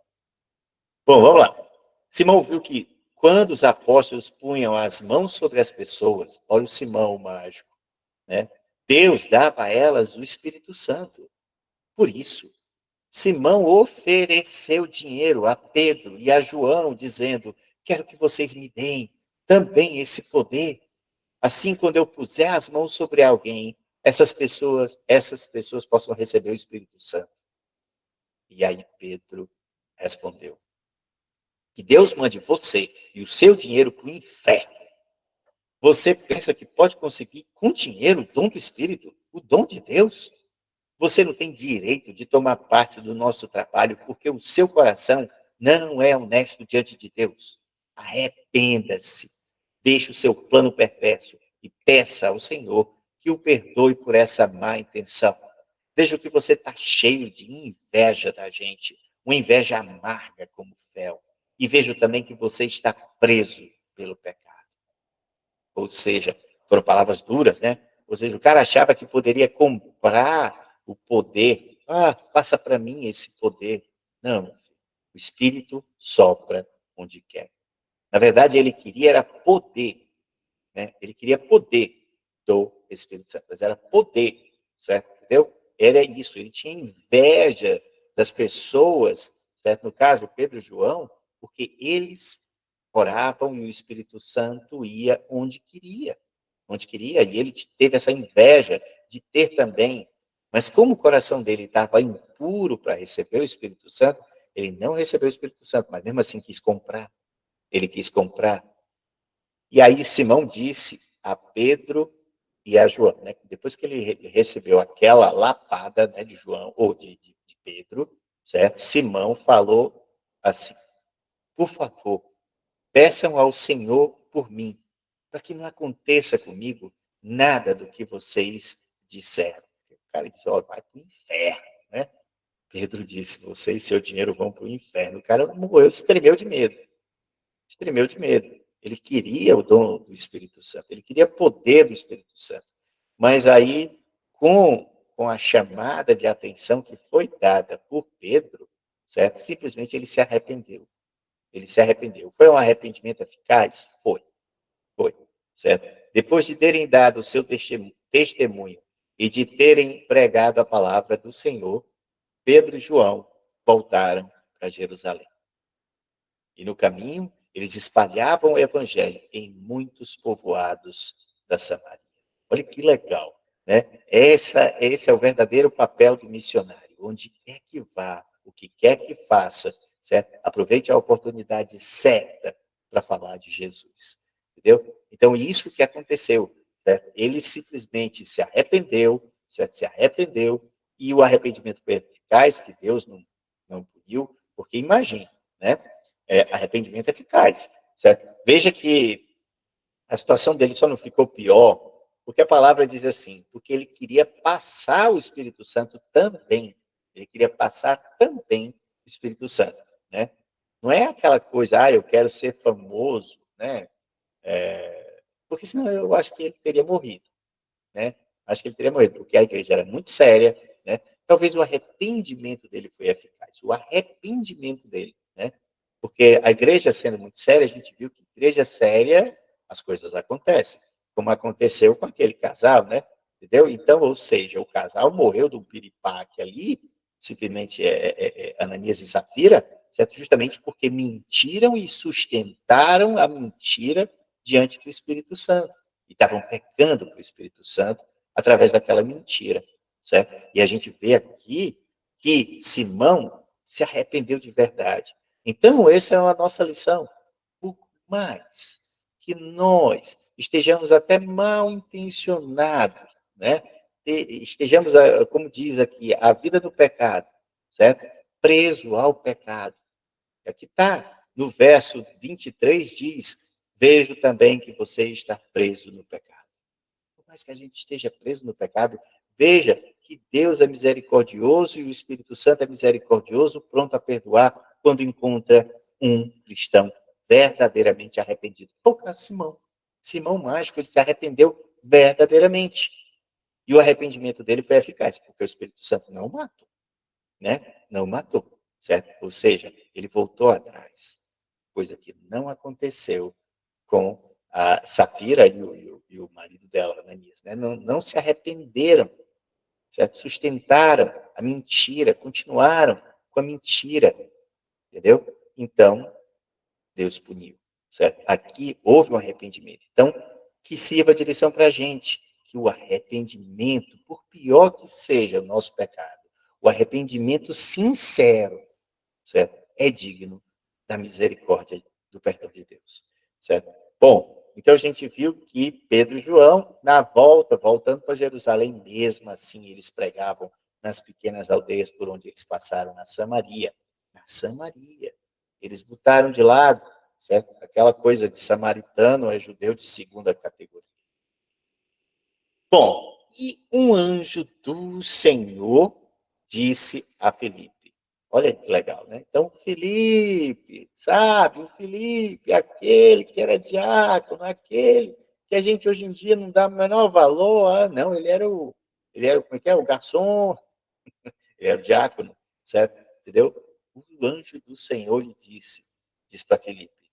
Bom, vamos lá. Simão viu que quando os apóstolos punham as mãos sobre as pessoas, olha o Simão o mágico, né? Deus dava a elas o Espírito Santo. Por isso, Simão ofereceu dinheiro a Pedro e a João, dizendo: quero que vocês me deem também esse poder. Assim, quando eu puser as mãos sobre alguém, essas pessoas possam receber o Espírito Santo. E aí Pedro respondeu: que Deus mande você e o seu dinheiro para o inferno. Você pensa que pode conseguir com dinheiro o dom do Espírito, o dom de Deus? Você não tem direito de tomar parte do nosso trabalho porque o seu coração não é honesto diante de Deus. Arrependa-se, deixe o seu plano perverso e peça ao Senhor que o perdoe por essa má intenção. Veja que você está cheio de inveja da gente, uma inveja amarga como fel. E vejo também que você está preso pelo pecado. Ou seja, foram palavras duras, né? Ou seja, o cara achava que poderia comprar o poder. Ah, passa para mim esse poder. Não, o Espírito sopra onde quer. Na verdade, ele queria era poder, né? Ele queria poder do Espírito Santo, mas era poder, certo? Entendeu? Era isso, ele tinha inveja das pessoas, certo? No caso, Pedro e João, porque eles oravam e o Espírito Santo ia onde queria, e ele teve essa inveja de ter também, mas como o coração dele estava impuro para receber o Espírito Santo, ele não recebeu o Espírito Santo, mas mesmo assim quis comprar, ele quis comprar. E aí Simão disse a Pedro e a João, né, depois que ele recebeu aquela lapada, né, de João, ou de Pedro, certo? Simão falou assim: por favor, peçam ao Senhor por mim, para que não aconteça comigo nada do que vocês disseram. O cara disse: ó, vai para o inferno, né? Pedro disse: você e seu dinheiro vão para o inferno. O cara morreu, estremeu de medo. Estremeu de medo. Ele queria o dom do Espírito Santo, ele queria poder do Espírito Santo. Mas aí, com a chamada de atenção que foi dada por Pedro, certo? Simplesmente ele se arrependeu. Ele se arrependeu. Foi um arrependimento eficaz? Foi, certo? Depois de terem dado o seu testemunho e de terem pregado a palavra do Senhor, Pedro e João voltaram para Jerusalém. E no caminho, Eles espalhavam o evangelho em muitos povoados da Samaria. Olha que legal, né? Esse é o verdadeiro papel do missionário. Onde quer que vá, o que quer que faça, certo? Aproveite a oportunidade certa para falar de Jesus, entendeu? Então, isso que aconteceu, certo? Ele simplesmente se arrependeu, certo? Se arrependeu, e o arrependimento foi eficaz, que Deus não puniu, porque imagine, né? Arrependimento eficaz, certo? Veja que a situação dele só não ficou pior, porque a palavra diz assim, porque ele queria passar o Espírito Santo também. Ele queria passar também o Espírito Santo, né? Não é aquela coisa, eu quero ser famoso, né? Porque senão eu acho que ele teria morrido, né? Acho que ele teria morrido, porque a igreja era muito séria, né? Talvez o arrependimento dele foi eficaz, o arrependimento dele, né? Porque a igreja sendo muito séria, a gente viu que igreja séria, as coisas acontecem, como aconteceu com aquele casal, né? Entendeu? Então, ou seja, o casal morreu de um piripaque ali, simplesmente Ananias e Safira, certo? Justamente porque mentiram e sustentaram a mentira diante do Espírito Santo. E estavam pecando para o Espírito Santo através daquela mentira, certo? E a gente vê aqui que Simão se arrependeu de verdade. Então, essa é a nossa lição. Por mais que nós estejamos até mal intencionados, né? Estejamos, como diz aqui, a vida do pecado, certo? Preso ao pecado. Aqui está, no verso 23 diz, vejo também que você está preso no pecado. Por mais que a gente esteja preso no pecado, veja que Deus é misericordioso e o Espírito Santo é misericordioso, pronto a perdoar quando encontra um cristão verdadeiramente arrependido. Por causa Simão. Simão Mágico, ele se arrependeu verdadeiramente. E o arrependimento dele foi eficaz, porque o Espírito Santo não o matou, né? Não o matou, certo? Ou seja, ele voltou atrás, coisa que não aconteceu com a Safira e o marido dela, Ananias, né? Não se arrependeram, certo? Sustentaram a mentira, continuaram com a mentira, entendeu? Então, Deus puniu, certo? Aqui houve um arrependimento. Então, que sirva de lição para a gente, que o arrependimento, por pior que seja o nosso pecado, o arrependimento sincero, certo? É digno da misericórdia, do perdão de Deus, certo? Bom, então a gente viu que Pedro e João, na volta, voltando para Jerusalém, mesmo assim, eles pregavam nas pequenas aldeias por onde eles passaram, na Samaria. Na Samaria. Eles botaram de lado, certo? Aquela coisa de samaritano é judeu de segunda categoria. Bom, e um anjo do Senhor disse a Filipe. Olha que legal, né? Então, Filipe, sabe? O Filipe, aquele que era diácono, aquele que a gente hoje em dia não dá o menor valor. Não, como é que é? O garçom, ele era o diácono, certo? Entendeu? O anjo do Senhor lhe disse para Filipe,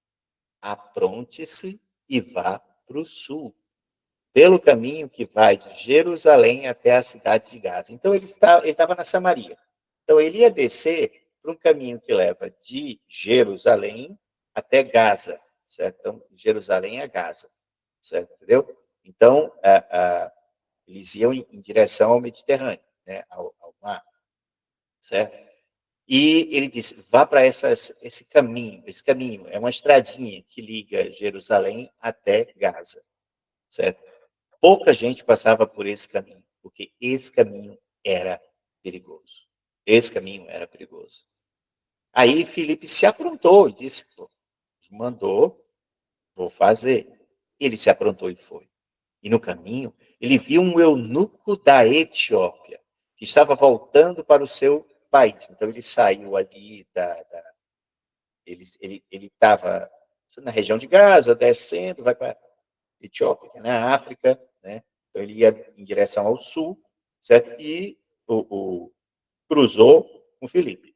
apronte-se e vá para o sul, pelo caminho que vai de Jerusalém até a cidade de Gaza. Então, ele estava na Samaria. Então, ele ia descer para um caminho que leva de Jerusalém até Gaza, certo? Então, Jerusalém a Gaza, certo? Entendeu? Então, eles iam em direção ao Mediterrâneo, né? Ao mar, certo? E ele disse, vá para esse caminho é uma estradinha que liga Jerusalém até Gaza, certo? Pouca gente passava por esse caminho, porque esse caminho era perigoso. Esse caminho era perigoso. Aí Filipe se aprontou e disse, mandou, vou fazer. Ele se aprontou e foi. E no caminho, ele viu um eunuco da Etiópia, que estava voltando para o seu país. Então ele saiu ali ele estava na região de Gaza, descendo, vai para Etiópia, que é na África, né? Então ele ia em direção ao sul, certo? E cruzou com Filipe,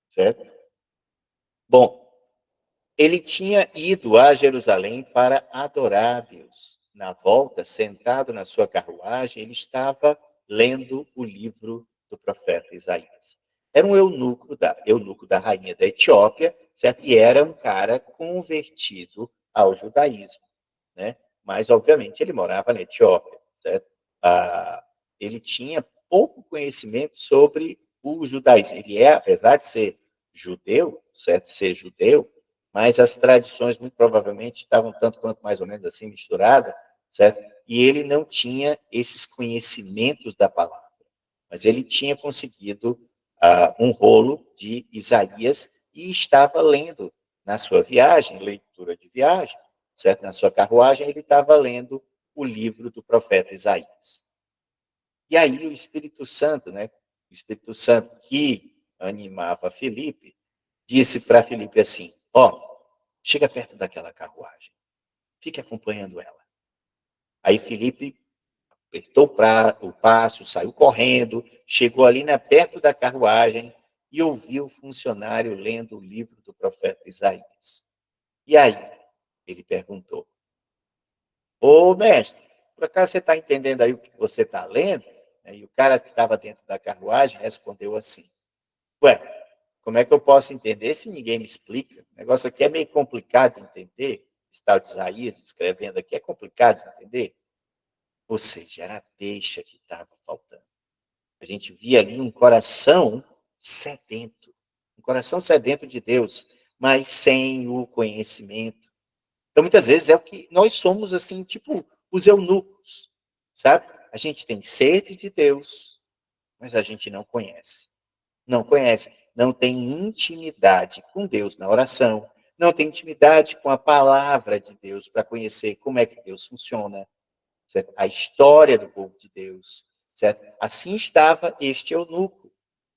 certo? Bom, ele tinha ido a Jerusalém para adorar a Deus. Na volta, sentado na sua carruagem, ele estava lendo o livro do profeta Isaías. Era um eunuco da rainha da Etiópia, certo? E era um cara convertido ao judaísmo, né? Mas, obviamente, ele morava na Etiópia, certo? Ele tinha pouco conhecimento sobre o judaísmo. Ele apesar de ser judeu, certo? Ser judeu, mas as tradições muito provavelmente estavam tanto quanto mais ou menos assim misturadas, certo? E ele não tinha esses conhecimentos da palavra, mas ele tinha conseguido um rolo de Isaías e estava lendo na sua viagem, leitura de viagem, certo? Na sua carruagem, ele estava lendo o livro do profeta Isaías. E aí o Espírito Santo, né? O Espírito Santo que animava Filipe, disse para Filipe assim: ó, chega perto daquela carruagem, fique acompanhando ela. Aí Filipe apertou o passo, saiu correndo, chegou ali perto da carruagem e ouviu o funcionário lendo o livro do profeta Isaías. E aí, ele perguntou: ô mestre, por acaso você está entendendo aí o que você está lendo? E o cara que estava dentro da carruagem respondeu assim: ué, como é que eu posso entender se ninguém me explica? O negócio aqui é meio complicado de entender. Esse tal de Isaías escrevendo aqui é complicado de entender. Ou seja, era a deixa que estava faltando. A gente via ali um coração sedento de Deus, mas sem o conhecimento. Então, muitas vezes é o que nós somos, assim, tipo os eunucos, sabe? A gente tem sede de Deus, mas a gente não conhece. Não conhece, não tem intimidade com Deus na oração, não tem intimidade com a palavra de Deus para conhecer como é que Deus funciona, certo? A história do povo de Deus, certo? Assim estava este eunuco,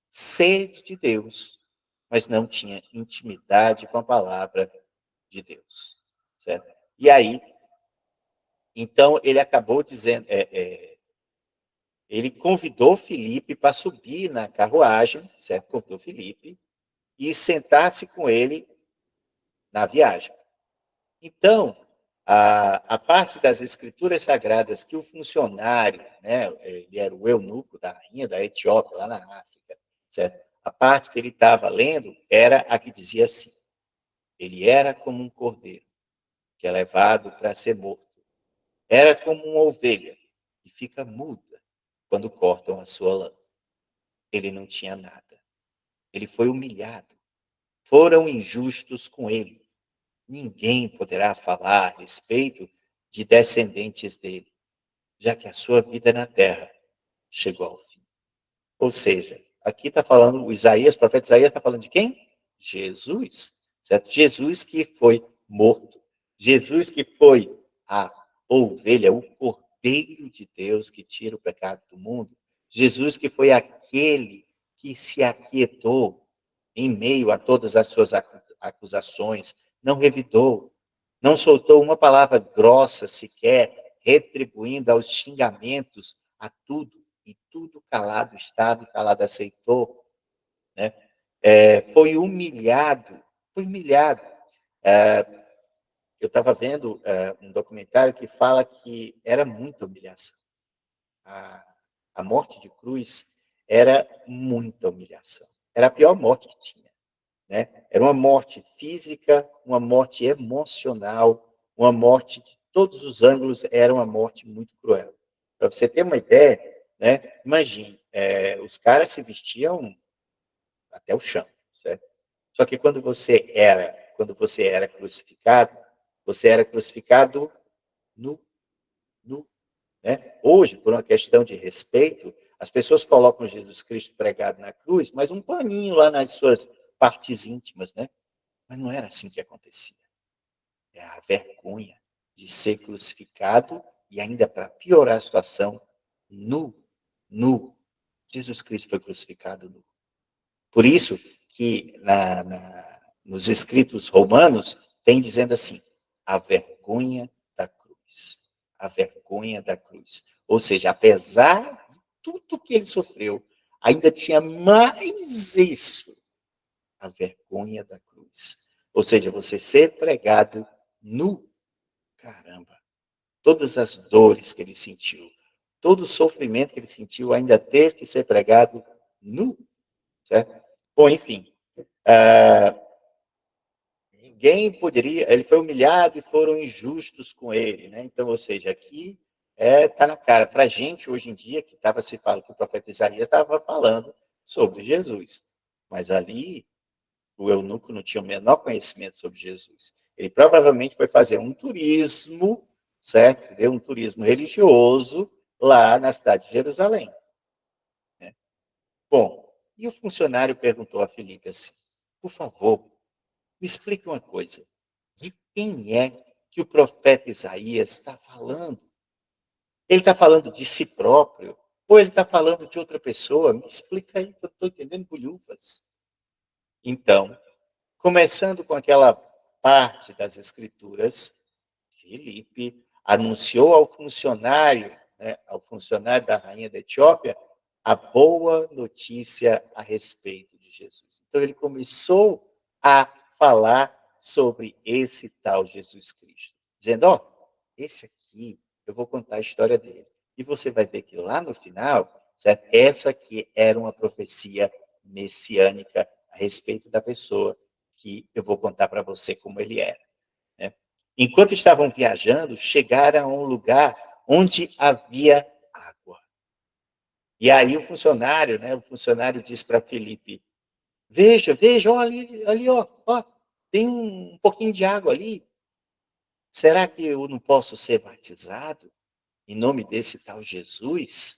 sede de Deus, mas não tinha intimidade com a palavra de Deus, certo? E aí, então, ele acabou dizendo, ele convidou Filipe para subir na carruagem, certo? Convidou Filipe e sentar-se com ele na viagem. Então, a parte das escrituras sagradas que o funcionário, né, ele era o eunuco da rainha da Etiópia, lá na África, certo? A parte que ele estava lendo era a que dizia assim: ele era como um cordeiro que é levado para ser morto. Era como uma ovelha que fica muda quando cortam a sua lã. Ele não tinha nada. Ele foi humilhado. Foram injustos com ele. Ninguém poderá falar a respeito de descendentes dele, já que a sua vida na terra chegou ao fim. Ou seja, aqui está falando, o profeta Isaías está falando de quem? Jesus, certo? Jesus que foi morto. Jesus que foi a ovelha, o cordeiro de Deus que tira o pecado do mundo. Jesus que foi aquele que se aquietou em meio a todas as suas acusações, não revidou, não soltou uma palavra grossa sequer, retribuindo aos xingamentos, a tudo, e tudo calado estava e calado aceitou, né? Foi humilhado, foi humilhado. Eu estava vendo um documentário que fala que era muita humilhação. A morte de cruz era muita humilhação. Era a pior morte que tinha. Né? Era uma morte física, uma morte emocional, uma morte de todos os ângulos, era uma morte muito cruel. Para você ter uma ideia, né? Imagine, os caras se vestiam até o chão, certo? Só que quando você era crucificado nu, nu, né? Hoje, por uma questão de respeito, as pessoas colocam Jesus Cristo pregado na cruz, mas um paninho lá nas suas partes íntimas, né? Mas não era assim que acontecia. É a vergonha de ser crucificado e ainda para piorar a situação, nu, nu. Jesus Cristo foi crucificado nu. Por isso que nos escritos romanos tem dizendo assim, a vergonha da cruz. A vergonha da cruz. Ou seja, apesar de tudo que ele sofreu, ainda tinha mais isso, a vergonha da cruz. Ou seja, você ser pregado nu. Caramba, todas as dores que ele sentiu, todo o sofrimento que ele sentiu, ainda teve que ser pregado nu, certo? Bom, enfim, ninguém poderia, ele foi humilhado e foram injustos com ele, né? Então, ou seja, aqui tá na cara. Para a gente, hoje em dia, que estava se falando, que o profeta Isaías estava falando sobre Jesus. Mas ali, o eunuco não tinha o menor conhecimento sobre Jesus. Ele provavelmente foi fazer um turismo, certo? Deu um turismo religioso lá na cidade de Jerusalém, né? Bom, e o funcionário perguntou a Filipe assim: por favor, me explique uma coisa. De quem é que o profeta Isaías está falando? Ele está falando de si próprio? Ou ele está falando de outra pessoa? Me explica aí, que eu estou entendendo bolhufas. Então, começando com aquela parte das Escrituras, Filipe anunciou ao funcionário, né, ao funcionário da rainha da Etiópia, a boa notícia a respeito de Jesus. Então, ele começou a falar sobre esse tal Jesus Cristo, dizendo: ó, esse aqui, eu vou contar a história dele. E você vai ver que lá no final, certo? Essa aqui era uma profecia messiânica a respeito da pessoa que eu vou contar para você como ele era, né? Enquanto estavam viajando, chegaram a um lugar onde havia água. E aí o funcionário, né, o funcionário disse para Felipe: veja, veja, ó, ali, ó, tem um pouquinho de água ali. Será que eu não posso ser batizado em nome desse tal Jesus?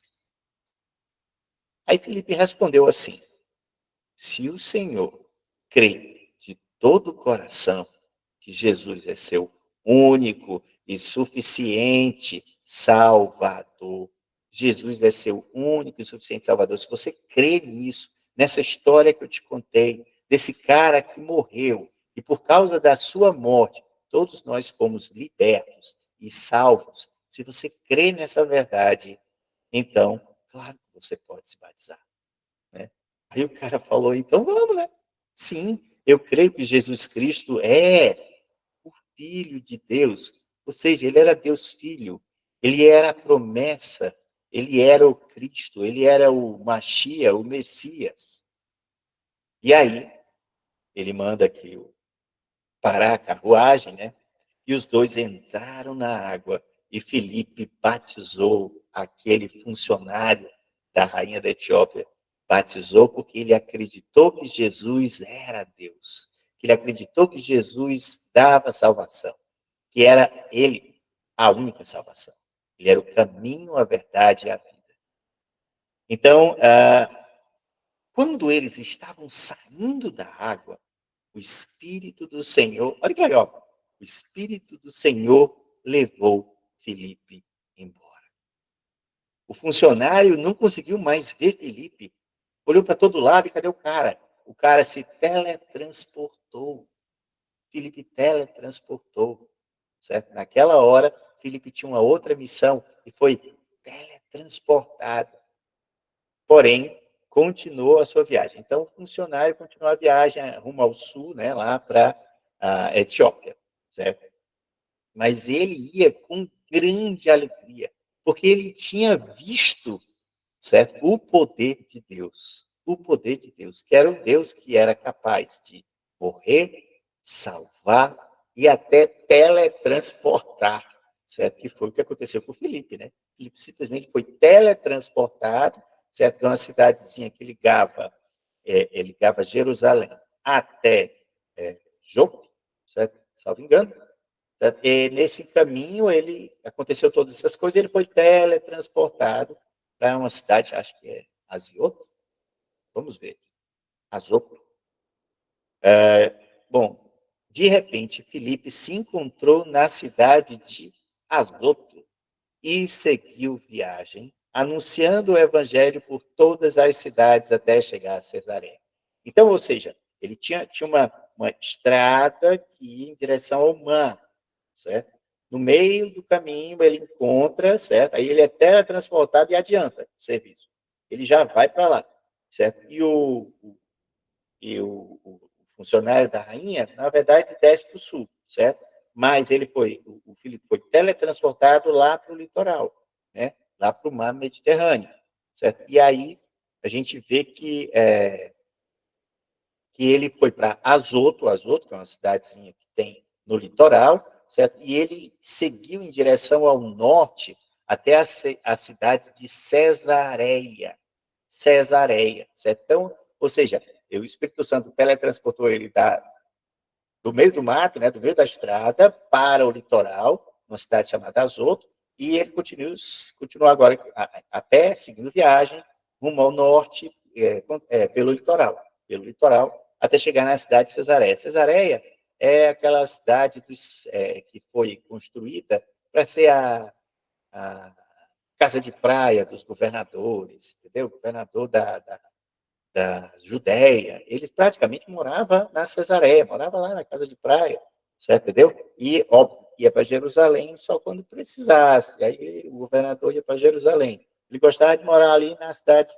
Aí Felipe respondeu assim: se o Senhor crê de todo o coração que Jesus é seu único e suficiente Salvador, Jesus é seu único e suficiente Salvador, se você crê nisso, nessa história que eu te contei, desse cara que morreu, e por causa da sua morte, todos nós fomos libertos e salvos, se você crê nessa verdade, então, claro que você pode se batizar, né? Aí o cara falou: então vamos, né? Sim, eu creio que Jesus Cristo é o Filho de Deus, ou seja, ele era Deus Filho, ele era a promessa, ele era o Cristo, ele era o Machia, o Messias. E aí, ele manda aqui parar a carruagem, né? E os dois entraram na água e Filipe batizou aquele funcionário da rainha da Etiópia. Batizou porque ele acreditou que Jesus era Deus, que ele acreditou que Jesus dava salvação, que era ele a única salvação. Ele era o caminho, a verdade e a vida. Então, quando eles estavam saindo da água, o Espírito do Senhor, olha que legal, o Espírito do Senhor levou Filipe embora. O funcionário não conseguiu mais ver Filipe, olhou para todo lado e cadê o cara? O cara se teletransportou. Filipe teletransportou, certo? Naquela hora, Filipe tinha uma outra missão e foi teletransportado. Porém, continuou a sua viagem. Então, o funcionário continuou a viagem rumo ao sul, né, lá para a Etiópia, certo? Mas ele ia com grande alegria, porque ele tinha visto, certo, o poder de Deus, que era o Deus que era capaz de morrer, salvar e até teletransportar, certo? Que foi o que aconteceu com o Filipe, né? Filipe simplesmente foi teletransportado, certo? De uma cidadezinha que ligava Jerusalém até Jope, certo? Salvo engano. E nesse caminho, ele aconteceu todas essas coisas, ele foi teletransportado para uma cidade, acho que é Asioto, vamos ver, Azoto. Bom, de repente, Filipe se encontrou na cidade de Azoto e seguiu viagem, anunciando o evangelho por todas as cidades até chegar a Cesareia. Então, ou seja, ele tinha uma estrada que ia em direção ao mar, certo? No meio do caminho ele encontra, certo? Aí ele é teletransportado e adianta o serviço. Ele já vai para lá, certo? E o funcionário da rainha, na verdade, desce para o sul, certo? Mas o Filipe foi teletransportado lá para o litoral, né? Lá para o mar Mediterrâneo, certo? E aí a gente vê que ele foi para Azoto, que é uma cidadezinha que no litoral, certo? E ele seguiu em direção ao norte até a cidade de Cesareia. Cesareia, certo? Então, ou seja, o Espírito Santo teletransportou ele do meio do mato, né, do meio da estrada, para o litoral, uma cidade chamada Azoto, e ele continua agora a pé, seguindo viagem, rumo ao norte, pelo litoral, até chegar na cidade de Cesareia. Cesareia é aquela cidade que foi construída para ser a casa de praia dos governadores, entendeu? O governador da Judéia, ele praticamente morava na Cesareia, morava lá na casa de praia, certo? Entendeu? E, óbvio, ia para Jerusalém só quando precisasse, aí o governador ia para Jerusalém. Ele gostava de morar ali na cidade,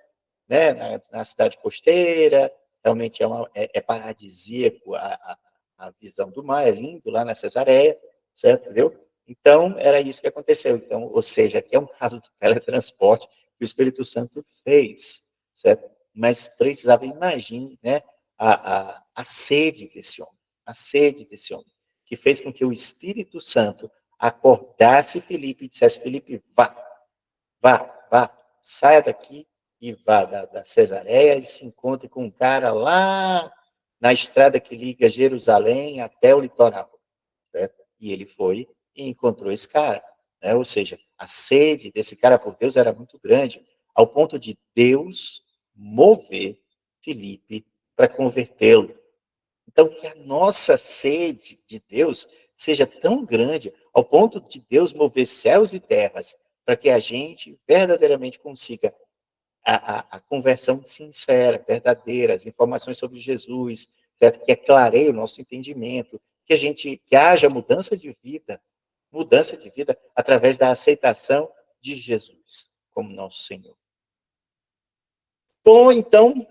né, na cidade costeira, realmente é paradisíaco a visão do mar, é lindo lá na Cesareia, certo? Entendeu? Então, era isso que aconteceu. Então, ou seja, aqui é um caso de teletransporte que o Espírito Santo fez, certo? Mas precisava, imagine, né, a sede desse homem, a sede desse homem, que fez com que o Espírito Santo acordasse Filipe e dissesse: Filipe, vá, saia daqui e vá da Cesareia e se encontre com um cara lá na estrada que liga Jerusalém até o litoral, certo? E ele foi e encontrou esse cara, né? Ou seja, a sede desse cara por Deus era muito grande, ao ponto de Deus mover Filipe para convertê-lo. Então, que a nossa sede de Deus seja tão grande, ao ponto de Deus mover céus e terras, para que a gente verdadeiramente consiga a conversão sincera, verdadeira, as informações sobre Jesus, certo? Que aclareie o nosso entendimento, que haja mudança de vida através da aceitação de Jesus como nosso Senhor. Bom, então,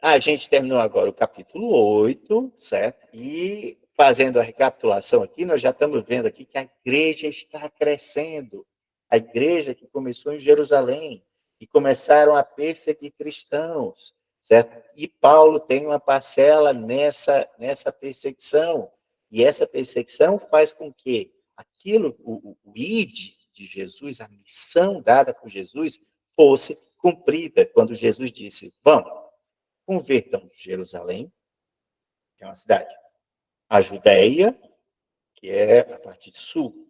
a gente terminou agora o capítulo 8, certo? E fazendo a recapitulação aqui, nós já estamos vendo aqui que a igreja está crescendo. A igreja que começou em Jerusalém e começaram a perseguir cristãos, certo? E Paulo tem uma parcela nessa perseguição. E essa perseguição faz com que o id de Jesus, a missão dada por Jesus, fosse cumprida quando Jesus disse: vamos, convertam Jerusalém, que é uma cidade, a Judéia, que é a parte sul,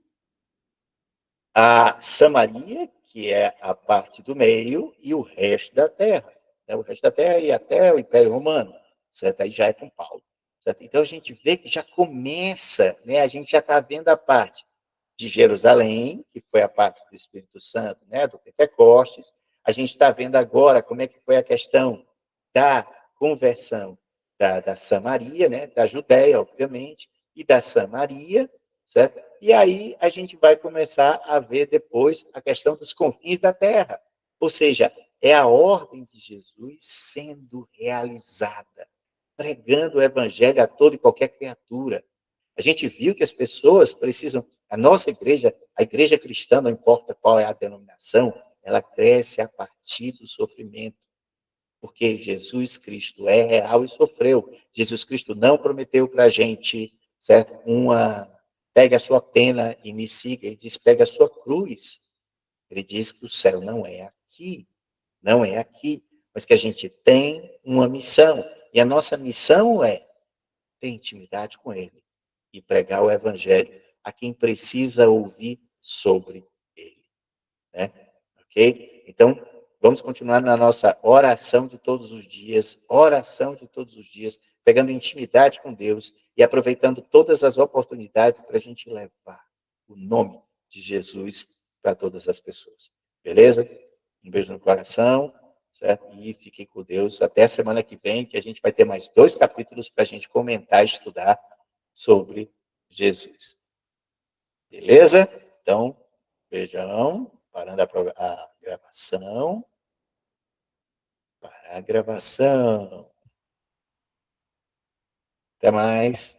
a Samaria, que é a parte do meio, e o resto da terra. O resto da terra ia até o Império Romano, certo? Aí já é com Paulo. Certo? Então a gente vê que já começa, né? A gente já está vendo a parte de Jerusalém, que foi a parte do Espírito Santo, né? Do Pentecostes. A gente está vendo agora como é que foi a questão da conversão da Samaria, né? Da Judéia, obviamente, e da Samaria, certo? E aí a gente vai começar a ver depois a questão dos confins da terra. Ou seja, é a ordem de Jesus sendo realizada, pregando o evangelho a toda e qualquer criatura. A gente viu que as pessoas precisam, a nossa igreja, a igreja cristã, não importa qual é a denominação, ela cresce a partir do sofrimento, porque Jesus Cristo é real e sofreu. Jesus Cristo não prometeu para a gente, certo? Pegue a sua pena e me siga. Ele diz: pega a sua cruz. Ele diz que o céu não é aqui, mas que a gente tem uma missão. E a nossa missão é ter intimidade com Ele e pregar o Evangelho a quem precisa ouvir sobre Ele. Né? Ok? Então, vamos continuar na nossa oração de todos os dias, pegando intimidade com Deus e aproveitando todas as oportunidades para a gente levar o nome de Jesus para todas as pessoas. Beleza? Um beijo no coração, certo? E fiquem com Deus. Até a semana que vem, que a gente vai ter mais 2 capítulos para a gente comentar e estudar sobre Jesus. Beleza? Então, beijão. Parando a gravação. Parar a gravação. Até mais.